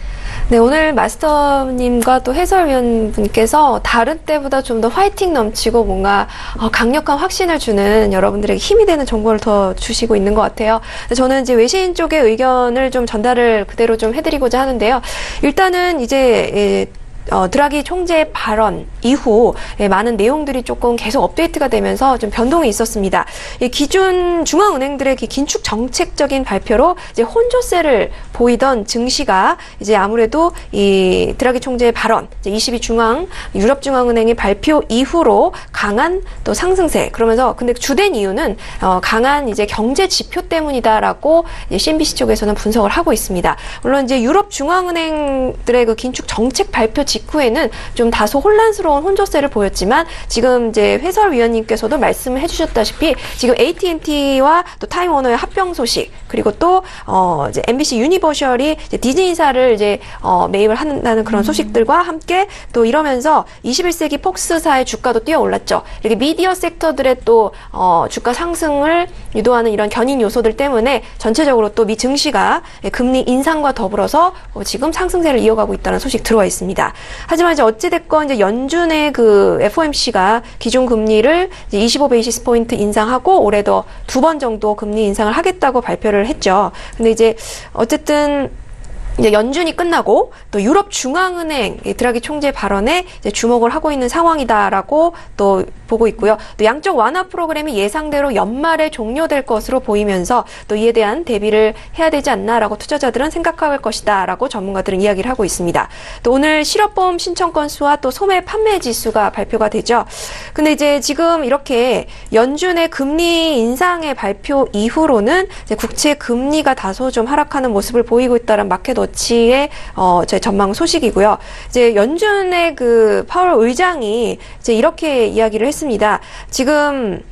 네, 오늘 마스터님과 또 해설위원분께서 다른 때보다 좀 더 화이팅 넘치고 뭔가 강력한 확신을 주는, 여러분들에게 힘이 되는 정보를 더 주시고 있는 것 같아요. 저는 이제 외신 쪽의 의견을 좀 전달을 그대로 좀 해드리고자 하는데요. 일단은 이제 드라기 총재의 발언 이후 많은 내용들이 조금 계속 업데이트가 되면서 좀 변동이 있었습니다. 기존 중앙은행들의 긴축 정책적인 발표로 이제 혼조세를 보이던 증시가 이제 아무래도 이 드라기 총재의 발언, 이제 22중앙 유럽 중앙은행의 발표 이후로 강한 또 상승세. 그러면서 근데 주된 이유는 강한 이제 경제 지표 때문이다라고 CNBC 쪽에서는 분석을 하고 있습니다. 물론 이제 유럽 중앙은행들의 그 긴축 정책 발표 직후에는 좀 다소 혼란스러운 혼조세를 보였지만 지금 이제 해설위원님께서도 말씀을 해주셨다시피 지금 AT&T와 또 타임워너의 합병 소식 그리고 또 이제 MBC 유니버셜이 이제 디즈니사를 이제 매입을 한다는 그런 소식들과 함께 또 이러면서 21세기 폭스사의 주가도 뛰어올랐죠. 이렇게 미디어 섹터들의 또 주가 상승을 유도하는 이런 견인 요소들 때문에 전체적으로 또 미 증시가 금리 인상과 더불어서 지금 상승세를 이어가고 있다는 소식 들어와 있습니다. 하지만 이제 어찌됐건 이제 연준의 그 FOMC가 기존 금리를 이제 25베이시스 포인트 인상하고 올해도 2번 정도 금리 인상을 하겠다고 발표를 했죠. 근데 이제 어쨌든 이제 연준이 끝나고 또 유럽 중앙은행 드라기 총재 발언에 이제 주목을 하고 있는 상황이다라고 또 보고 있고요. 또 양적 완화 프로그램이 예상대로 연말에 종료될 것으로 보이면서 또 이에 대한 대비를 해야 되지 않나라고 투자자들은 생각할 것이다라고 전문가들은 이야기를 하고 있습니다. 또 오늘 실업보험 신청 건수와 또 소매 판매 지수가 발표가 되죠. 근데 이제 지금 이렇게 연준의 금리 인상의 발표 이후로는 이제 국채 금리가 다소 좀 하락하는 모습을 보이고 있다는 마켓 워치의 저희 전망 소식이고요. 이제 연준의 그 파월 의장이 이제 이렇게 이야기를 했습니다. 지금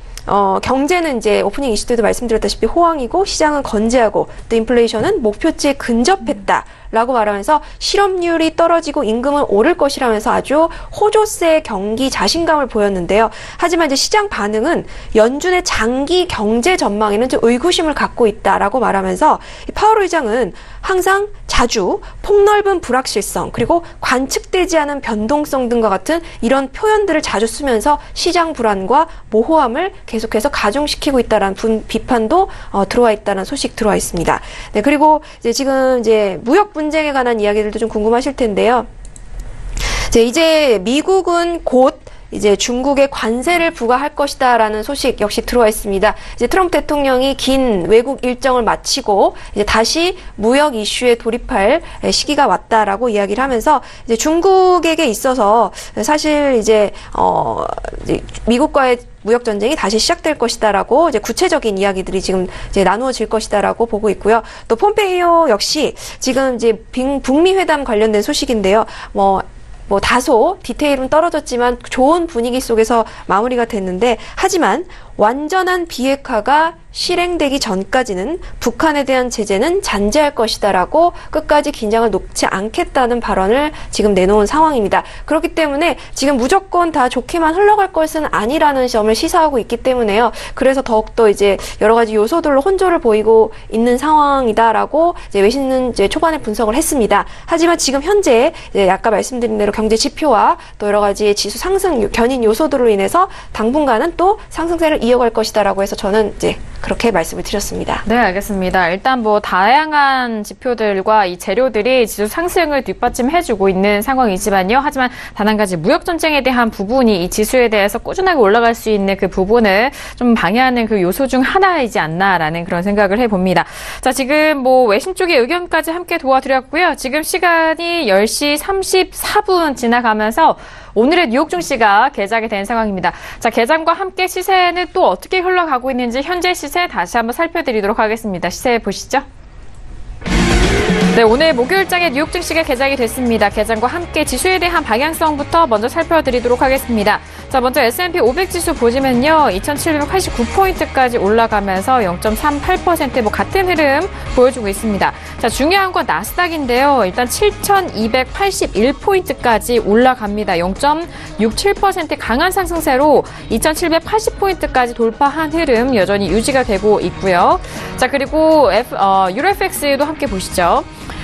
경제는 이제 오프닝 이슈 때도 말씀드렸다시피 호황이고 시장은 건재하고 또 인플레이션은 목표치에 근접했다. 라고 말하면서 실업률이 떨어지고 임금은 오를 것이라면서 아주 호조세 경기 자신감을 보였는데요. 하지만 이제 시장 반응은 연준의 장기 경제 전망에는 좀 의구심을 갖고 있다라고 말하면서 파월 의장은 항상 자주 폭넓은 불확실성 그리고 관측되지 않은 변동성 등과 같은 이런 표현들을 자주 쓰면서 시장 불안과 모호함을 계속해서 가중시키고 있다라는 비판도 들어와 있다는 소식 들어와 있습니다. 네, 그리고 지금 무역 분쟁에 관한 이야기들도 좀 궁금하실 텐데요. 이제 미국은 곧 이제 중국에 관세를 부과할 것이다라는 소식 역시 들어와 있습니다. 이제 트럼프 대통령이 긴 외국 일정을 마치고 이제 다시 무역 이슈에 돌입할 시기가 왔다라고 이야기를 하면서 이제 중국에게 있어서 사실 이제 미국과의 무역 전쟁이 다시 시작될 것이다라고 이제 구체적인 이야기들이 지금 이제 나누어질 것이다라고 보고 있고요. 또 폼페이오 역시 지금 이제 북미 회담 관련된 소식인데요. 다소 디테일은 떨어졌지만 좋은 분위기 속에서 마무리가 됐는데 하지만 완전한 비핵화가 실행되기 전까지는 북한에 대한 제재는 잔재할 것이다라고 끝까지 긴장을 놓지 않겠다는 발언을 지금 내놓은 상황입니다. 그렇기 때문에 지금 무조건 다 좋게만 흘러갈 것은 아니라는 점을 시사하고 있기 때문에요. 그래서 더욱더 이제 여러 가지 요소들로 혼조를 보이고 있는 상황이다라고 이제 외신은 이제 초반에 분석을 했습니다. 하지만 지금 현재 이제 아까 말씀드린 대로 경제 지표와 또 여러 가지 지수 상승 견인 요소들로 인해서 당분간은 또 상승세를 이어갈 것이다라고 해서 저는 이제 그렇게 말씀을 드렸습니다. 네, 알겠습니다. 일단 다양한 지표들과 이 재료들이 지수 상승을 뒷받침해주고 있는 상황이지만요. 하지만 단 한 가지 무역 전쟁에 대한 부분이 이 지수에 대해서 꾸준하게 올라갈 수 있는 그 부분을 좀 방해하는 그 요소 중 하나이지 않나라는 그런 생각을 해봅니다. 자, 지금 외신 쪽의 의견까지 함께 도와드렸고요. 지금 시간이 10시 34분 지나가면서 오늘의 뉴욕 증시가 개장이 된 상황입니다. 자, 개장과 함께 시세는 또 어떻게 흘러가고 있는지 현재 시세 다시 한번 살펴드리도록 하겠습니다. 시세 보시죠. 네, 오늘 목요일장에 뉴욕 증시가 개장이 됐습니다. 개장과 함께 지수에 대한 방향성부터 먼저 살펴드리도록 하겠습니다. 자, 먼저 S&P 500 지수 보시면요. 2,789포인트까지 올라가면서 0.38% 같은 흐름 보여주고 있습니다. 자, 중요한 건 나스닥인데요. 일단 7,281포인트까지 올라갑니다. 0.67% 강한 상승세로 2,780포인트까지 돌파한 흐름 여전히 유지가 되고 있고요. 자, 그리고 유로 FX도 함께 보시죠.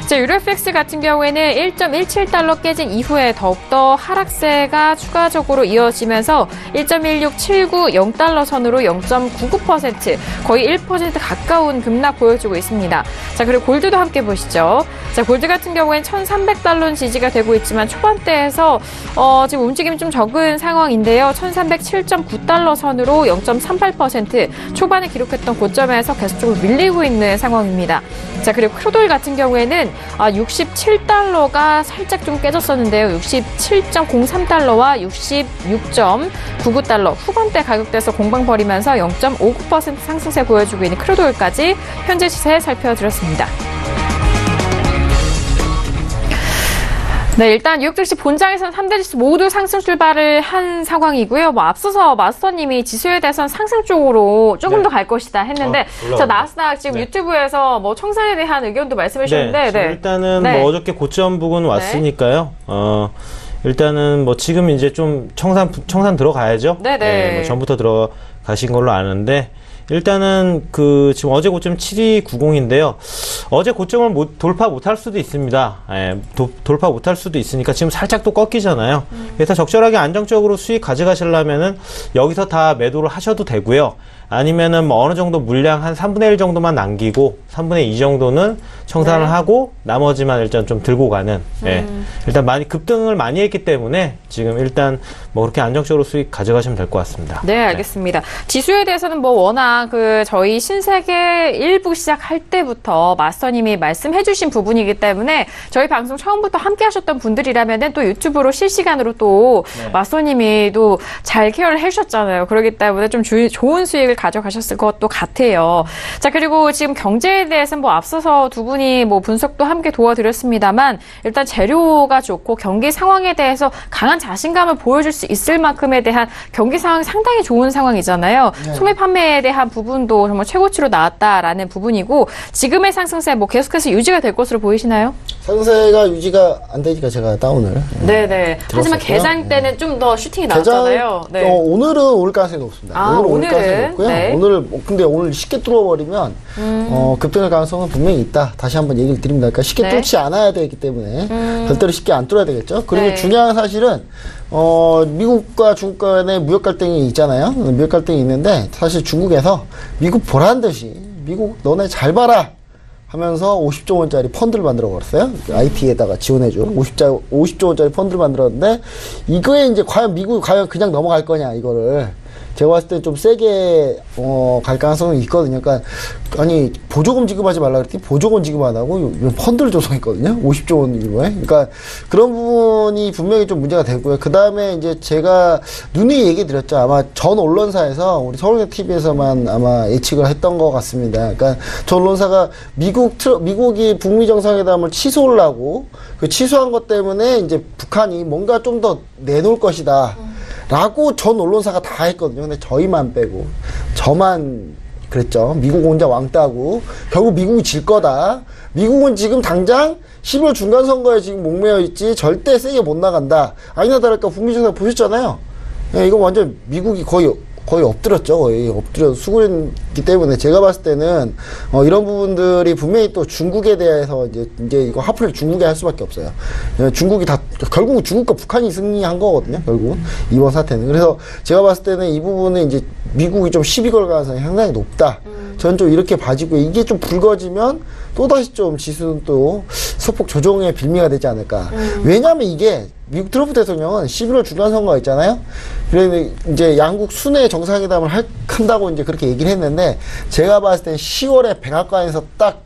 자, 유로FX 같은 경우에는 1.17달러 깨진 이후에 더욱더 하락세가 추가적으로 이어지면서 1.16790달러 선으로 0.99% 거의 1% 가까운 급락 보여주고 있습니다. 자, 그리고 골드도 함께 보시죠. 자, 골드 같은 경우에는 1,300달러는 지지가 되고 있지만 초반대에서 지금 움직임이 좀 적은 상황인데요. 1,307.9달러 선으로 0.38% 초반에 기록했던 고점에서 계속적으로 밀리고 있는 상황입니다. 자, 그리고 크루돌 같은 경우에는 67달러가 살짝 좀 깨졌었는데요. 67.03달러와 66.99달러 후반대 가격대에서 공방 벌이면서 0.59% 상승세 보여주고 있는 크루돌까지 현재 시세 살펴드렸습니다. 네, 일단 뉴욕 증시 본장에서는 3대 지수 모두 상승 출발을 한 상황이고요. 앞서서 마스터님이 지수에 대해서는 상승 쪽으로 조금 더 갈 것이다 했는데, 자, 나스닥 지금 유튜브에서 청산에 대한 의견도 말씀해 주셨는데, 일단은 어저께 고점 부근 왔으니까요. 일단은 지금 이제 좀 청산 들어가야죠. 네네. 전부터 들어가신 걸로 아는데, 일단은 지금 어제 고점 7290인데요. 어제 고점을 돌파 못할 수도 있습니다. 돌파 못할 수도 있으니까 지금 살짝 또 꺾이잖아요. 그래서 적절하게 안정적으로 수익 가져가시려면은 여기서 다 매도를 하셔도 되고요. 아니면은 어느 정도 물량 한 3분의 1 정도만 남기고 3분의 2 정도는 청산을 하고 나머지만 일단 좀 들고 가는. 일단 급등을 많이 했기 때문에 지금 일단 그렇게 안정적으로 수익 가져가시면 될 것 같습니다. 네, 알겠습니다. 지수에 대해서는 워낙 저희 신세계 1부 시작할 때부터 마스터님이 말씀해주신 부분이기 때문에 저희 방송 처음부터 함께 하셨던 분들이라면은 또 유튜브로 실시간으로 또 마스터님이 또 잘 케어를 해주셨잖아요. 그렇기 때문에 좀 좋은 수익을 가져가셨을 것도 같아요. 자, 그리고 지금 경제에 대해서는 앞서서 두 분이 분석도 함께 도와드렸습니다만 일단 재료가 좋고 경기 상황에 대해서 강한 자신감을 보여줄 수 있을 만큼에 대한 경기 상황이 상당히 좋은 상황이잖아요. 소매 판매에 대한 부분도 정말 최고치로 나왔다라는 부분이고 지금의 상승세 계속해서 유지가 될 것으로 보이시나요? 상승세가 유지가 안 되니까 제가 다운을. 네네. 하지만 개장 때는 좀 더 슈팅이 나왔잖아요. 오늘은 올 가능성이 높습니다. 오늘은 올 가능성이 높고요. 근데 오늘 쉽게 뚫어버리면 급등할 가능성은 분명히 있다. 다시 한번 얘기를 드립니다. 그러니까 쉽게 뚫지 않아야 되기 때문에 절대로 쉽게 안 뚫어야 되겠죠. 그리고 중요한 사실은 미국과 중국 간의 무역 갈등이 있잖아요. 무역 갈등이 있는데 사실 중국에서 미국 보란 듯이 미국 너네 잘 봐라 하면서 50조 원짜리 펀드를 만들어 버렸어요. IT에다가 지원해줘. 50조 원짜리 펀드를 만들었는데 이거에 이제 과연 미국이 그냥 넘어갈 거냐 이거를. 제가 봤을 때 좀 세게 갈 가능성은 있거든요. 그러니까 아니 보조금 지급하지 말라 그랬더니 보조금 지급 안 하고 펀드를 조성했거든요. 50조 원 규모에. 그러니까 그런 부분이 분명히 좀 문제가 되고요. 그 다음에 이제 제가 누누이 얘기 드렸죠. 아마 전 언론사에서 우리 서울대 TV에서만 아마 예측을 했던 것 같습니다. 그러니까 전 언론사가 미국이 북미 정상회담을 취소를 하고 그 취소한 것 때문에 이제 북한이 뭔가 좀 더 내놓을 것이다. 라고 전 언론사가 다 했거든요. 근데 저희만 빼고 저만 그랬죠. 미국 혼자 왕따고 결국 미국이 질 거다. 미국은 지금 당장 12월 중간선거에 지금 목매어 있지 절대 세게 못 나간다. 아니나 다를까 북미 정상 보셨잖아요. 이거 완전 미국이 거의 엎드렸죠. 거의 엎드려 수군했기 때문에 제가 봤을 때는 이런 부분들이 분명히 또 중국에 대해서 이제 이거 화풀이를 중국에 할 수밖에 없어요. 중국이 결국 중국과 북한이 승리한 거거든요. 결국 이번 사태는. 그래서 제가 봤을 때는 이 부분은 이제 미국이 좀 시비 걸 가능성이 상당히 높다. 저는 좀 이렇게 봐지고 이게 좀 불거지면 또다시 좀 지수는 또 소폭 조정의 빌미가 되지 않을까. 왜냐하면 이게 미국 트럼프 대통령은 11월 중간선거가 있잖아요. 그래서 이제 양국 순회 정상회담을 한다고 이제 그렇게 얘기를 했는데 제가 봤을 땐 10월에 백악관에서 딱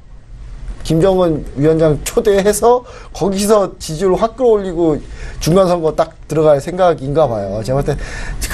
김정은 위원장 초대해서 거기서 지지율을 확 끌어올리고 중간선거 딱 들어갈 생각인가 봐요. 제가 봤을 때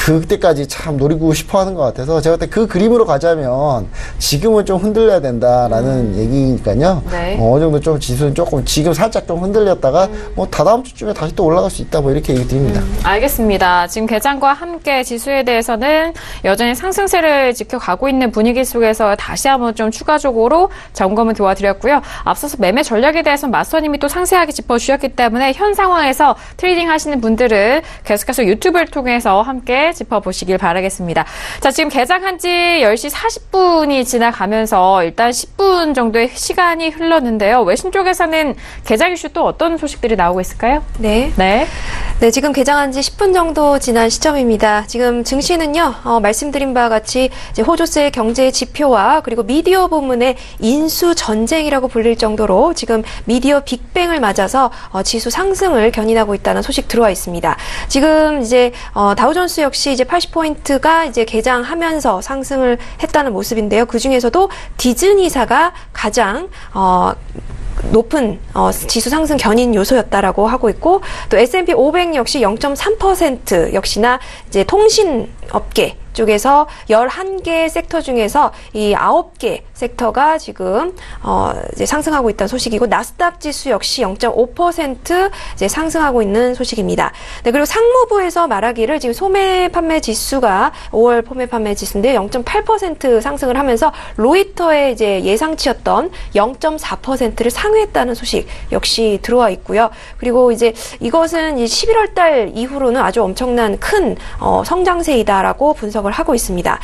그때까지 참 노리고 싶어 하는 것 같아서 제가 봤을 때 그 그림으로 가자면 지금은 좀 흔들려야 된다라는 얘기니까요. 어느 정도 좀 지수는 조금 지금 살짝 좀 흔들렸다가 다다음 주쯤에 다시 또 올라갈 수 있다 이렇게 얘기 드립니다. 알겠습니다. 지금 개장과 함께 지수에 대해서는 여전히 상승세를 지켜가고 있는 분위기 속에서 다시 한번 좀 추가적으로 점검을 도와드렸고요. 앞서서 매매 전략에 대해서는 마스터님이 또 상세하게 짚어주셨기 때문에 현 상황에서 트레이딩 하시는 분들은 소식들 계속해서 유튜브를 통해서 함께 짚어보시길 바라겠습니다. 자, 지금 개장한 지 10시 40분이 지나가면서 일단 10분 정도의 시간이 흘렀는데요. 외신 쪽에서는 개장 이슈 또 어떤 소식들이 나오고 있을까요? 네. 네. 네, 지금 개장한 지 10분 정도 지난 시점입니다. 지금 증시는요, 말씀드린 바와 같이 이제 호조세 경제 지표와 그리고 미디어 부문의 인수 전쟁이라고 불릴 정도로 지금 미디어 빅뱅을 맞아서 지수 상승을 견인하고 있다는 소식 들어와 있습니다. 지금 이제 다우존스 역시 이제 80포인트가 이제 개장하면서 상승을 했다는 모습인데요. 그 중에서도 디즈니사가 가장 높은 지수 상승 견인 요소였다라고 하고 있고, 또 S&P 500 역시 0.3% 역시나 이제 통신업계 쪽에서 11개 섹터 중에서 이 9개 섹터가 지금 이제 상승하고 있다는 소식이고, 나스닥 지수 역시 0.5% 이제 상승하고 있는 소식입니다. 네, 그리고 상무부에서 말하기를 지금 소매 판매 지수가 5월 소매 판매 지수인데 0.8% 상승을 하면서 로이터의 이제 예상치였던 0.4%를 상회했다는 소식 역시 들어와 있고요. 그리고 이제 이것은 11월 달 이후로는 아주 엄청난 큰 성장세이다라고 분석을 하고 있습니다.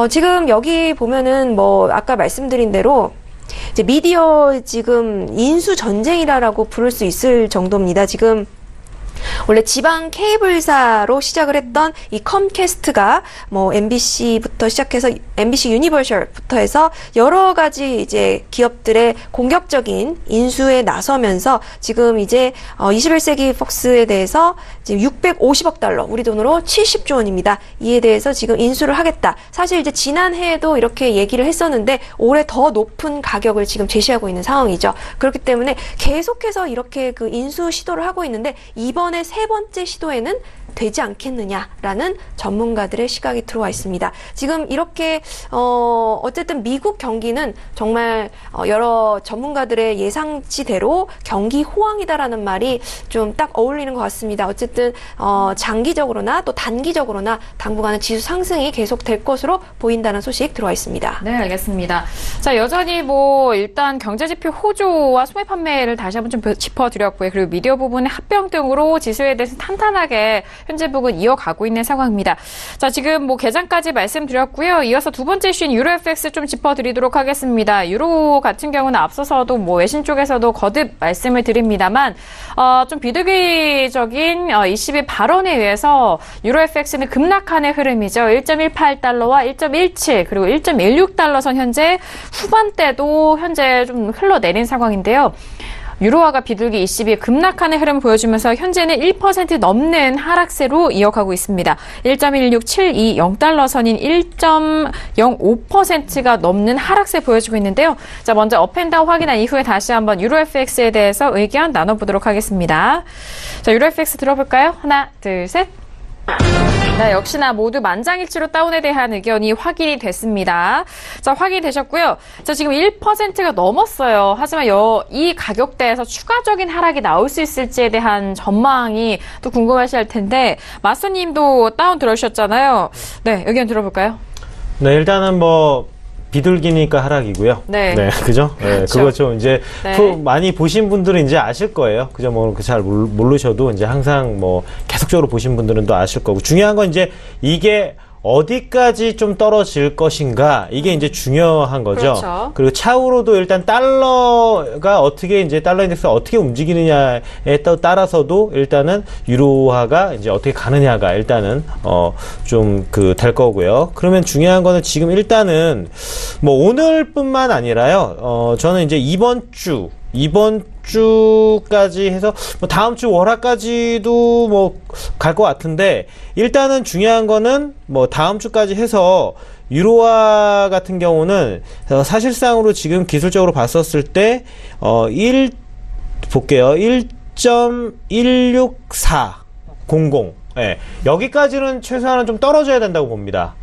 지금 여기 보면은 뭐 아까 말씀드린 대로 이제 미디어 지금 인수 전쟁이라고 부를 수 있을 정도입니다. 지금 원래 지방 케이블사로 시작을 했던 이 컴캐스트가 뭐 MBC부터 시작해서 MBC 유니버셜부터 해서 여러 가지 이제 기업들의 공격적인 인수에 나서면서 지금 이제 21세기 폭스에 대해서 지금 650억 달러, 우리 돈으로 70조 원입니다. 이에 대해서 지금 인수를 하겠다. 사실 이제 지난해에도 이렇게 얘기를 했었는데 올해 더 높은 가격을 지금 제시하고 있는 상황이죠. 그렇기 때문에 계속해서 이렇게 그 인수 시도를 하고 있는데 이번에 세 번째 시도에는 되지 않겠느냐라는 전문가들의 시각이 들어와 있습니다. 지금 이렇게 어쨌든 미국 경기는 정말 여러 전문가들의 예상치대로 경기 호황이다라는 말이 좀 딱 어울리는 것 같습니다. 어쨌든 장기적으로나 또 단기적으로나 당분간은 지수 상승이 계속될 것으로 보인다는 소식 들어와 있습니다. 네, 알겠습니다. 자, 여전히 뭐 일단 경제지표 호조와 소매 판매를 다시 한번 좀 짚어드렸고요. 그리고 미디어 부분의 합병 등으로 지수에 대해서 탄탄하게 현재 부분 이어가고 있는 상황입니다. 자, 지금 뭐 개장까지 말씀드렸고요. 이어서 두 번째 이슈인 유로 FX 좀 짚어드리도록 하겠습니다. 유로 같은 경우는 앞서서도 뭐 외신 쪽에서도 거듭 말씀을 드립니다만 좀 비둘기적인 ECB 발언에 의해서 유로 FX는 급락하는 흐름이죠. 1.18달러와 1.17 그리고 1.16달러 선 현재 후반대도 현재 좀 흘러내린 상황인데요. 유로화가 비둘기 ECB 급락하는 흐름을 보여주면서 현재는 1% 넘는 하락세로 이어가고 있습니다. 1.16720달러 선인 1.05%가 넘는 하락세 보여주고 있는데요. 자, 먼저 업앤다운 확인한 이후에 다시 한번 유로 FX에 대해서 의견 나눠보도록 하겠습니다. 자, 유로 FX 들어볼까요? 하나, 둘, 셋. 네, 역시나 모두 만장일치로 다운에 대한 의견이 확인이 됐습니다. 자, 확인되셨고요. 자, 지금 1%가 넘었어요. 하지만 이 가격대에서 추가적인 하락이 나올 수 있을지에 대한 전망이 또 궁금하실 텐데, 마스터님도 다운 들어주셨잖아요. 네, 의견 들어볼까요? 네, 일단은 뭐 비둘기니까 하락이고요. 네. 네, 그죠? 네, 그렇죠. 그거 좀 이제 네. 많이 보신 분들은 이제 아실 거예요. 그죠? 뭐 잘 모르셔도 이제 항상 뭐 계속적으로 보신 분들은 또 아실 거고. 중요한 건 이제 이게 어디까지 좀 떨어질 것인가, 이게 이제 중요한 거죠. 그렇죠. 그리고 차후로도 일단 달러가 어떻게 이제 달러 인덱스가 어떻게 움직이느냐에 따라서도 일단은 유로화가 이제 어떻게 가느냐가 일단은 좀 될 거고요. 그러면 중요한 거는 지금 일단은 뭐 오늘뿐만 아니라요. 저는 이제 이번 주까지 해서 뭐 다음 주 월화까지도 뭐 갈 것 같은데, 일단은 중요한 거는 뭐 다음 주까지 해서 유로화 같은 경우는 사실상으로 지금 기술적으로 봤었을 때 볼게요. 1.16400 예, 여기까지는 최소한은 좀 떨어져야 된다고 봅니다.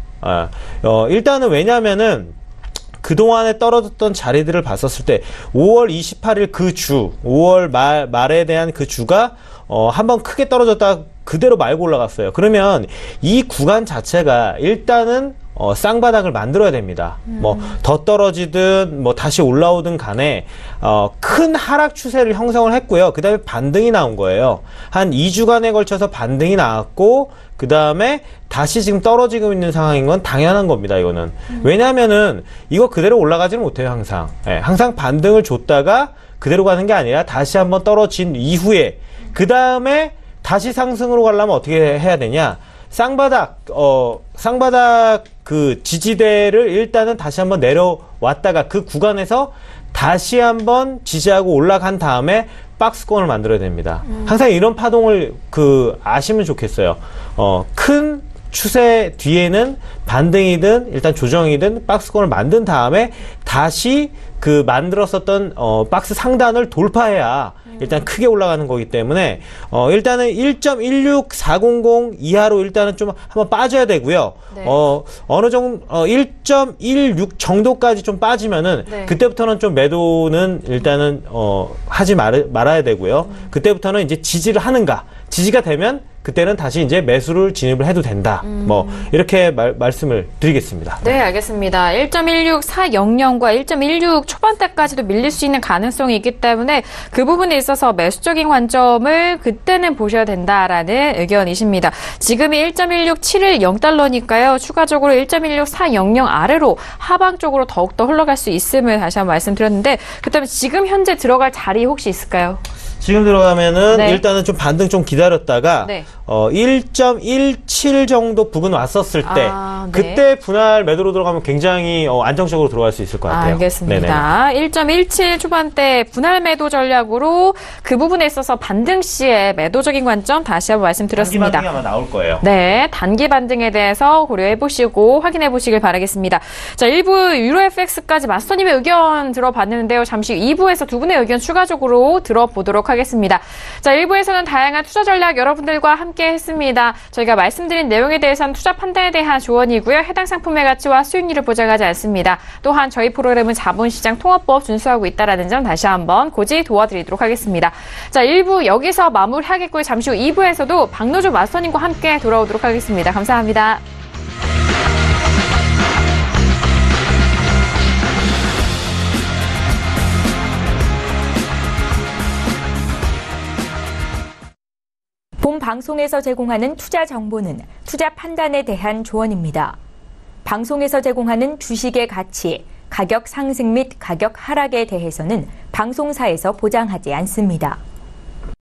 일단은 왜냐면은 그동안에 떨어졌던 자리들을 봤었을 때 5월 28일 그 주, 5월 말에 대한 그 주가 한번 크게 떨어졌다 그대로 말고 올라갔어요. 그러면 이 구간 자체가 일단은 쌍바닥을 만들어야 됩니다. 뭐 더 떨어지든 뭐 다시 올라오든 간에 큰 하락 추세를 형성을 했고요. 그 다음에 반등이 나온 거예요. 한 2주간에 걸쳐서 반등이 나왔고 그 다음에 다시 지금 떨어지고 있는 상황인 건 당연한 겁니다. 이거는 왜냐하면은 이거 그대로 올라가지는 못해요. 항상 항상 반등을 줬다가 그대로 가는 게 아니라 다시 한번 떨어진 이후에 그 다음에 다시 상승으로 가려면 어떻게 해야 되냐? 쌍바닥 그 지지대를 일단은 다시 한번 내려왔다가 그 구간에서 다시 한번 지지하고 올라간 다음에 박스권을 만들어야 됩니다. 항상 이런 파동을 아시면 좋겠어요. 큰 추세 뒤에는 반등이든 일단 조정이든 박스권을 만든 다음에 다시 그 만들었었던 박스 상단을 돌파해야 일단 크게 올라가는 거기 때문에 일단은 1.16400 이하로 일단은 좀 한번 빠져야 되고요. 네. 어느 정도 1.16 정도까지 좀 빠지면은 네. 그때부터는 좀 매도는 일단은 하지 말아야 되고요. 그때부터는 이제 지지를 하는가, 지지가 되면 그때는 다시 이제 매수를 진입을 해도 된다. 뭐 이렇게 말씀을 드리겠습니다. 네, 알겠습니다. 1.16400과 1.16 초반대까지도 밀릴 수 있는 가능성이 있기 때문에 그 부분에 있어서 매수적인 관점을 그때는 보셔야 된다라는 의견이십니다. 지금이 1.16710달러니까요. 추가적으로 1.16400 아래로 하방 쪽으로 더욱더 흘러갈 수 있음을 다시 한번 말씀드렸는데 그렇다면 지금 현재 들어갈 자리 혹시 있을까요? 지금 들어가면은 네. 일단은 좀 반등 좀 기다렸다가 네. 1.17 정도 부근 왔었을 때 네. 그때 분할 매도로 들어가면 굉장히 안정적으로 들어갈 수 있을 것 같아요. 알겠습니다. 1.17 초반대 분할 매도 전략으로 그 부분에 있어서 반등 시에 매도적인 관점 다시 한번 말씀드렸습니다. 단기 반등이 아마 나올 거예요. 네, 단기 반등에 대해서 고려해 보시고 확인해 보시길 바라겠습니다. 자, 1부 유로 FX까지 마스터님의 의견 들어봤는데요. 잠시 2부에서 두 분의 의견 추가적으로 들어보도록 하겠습니다. 자, 1부에서는 다양한 투자 전략 여러분들과 함께 했습니다. 저희가 말씀드린 내용에 대해서는 투자 판단에 대한 조언이고요. 해당 상품의 가치와 수익률을 보장하지 않습니다. 또한 저희 프로그램은 자본시장 통합법 준수하고 있다는 점 다시 한번 고지 도와드리도록 하겠습니다. 자, 1부 여기서 마무리하겠고요. 잠시 후 2부에서도 박노조 마스터님과 함께 돌아오도록 하겠습니다. 감사합니다. 본 방송에서 제공하는 투자 정보는 투자 판단에 대한 조언입니다. 방송에서 제공하는 주식의 가치, 가격 상승 및 가격 하락에 대해서는 방송사에서 보장하지 않습니다.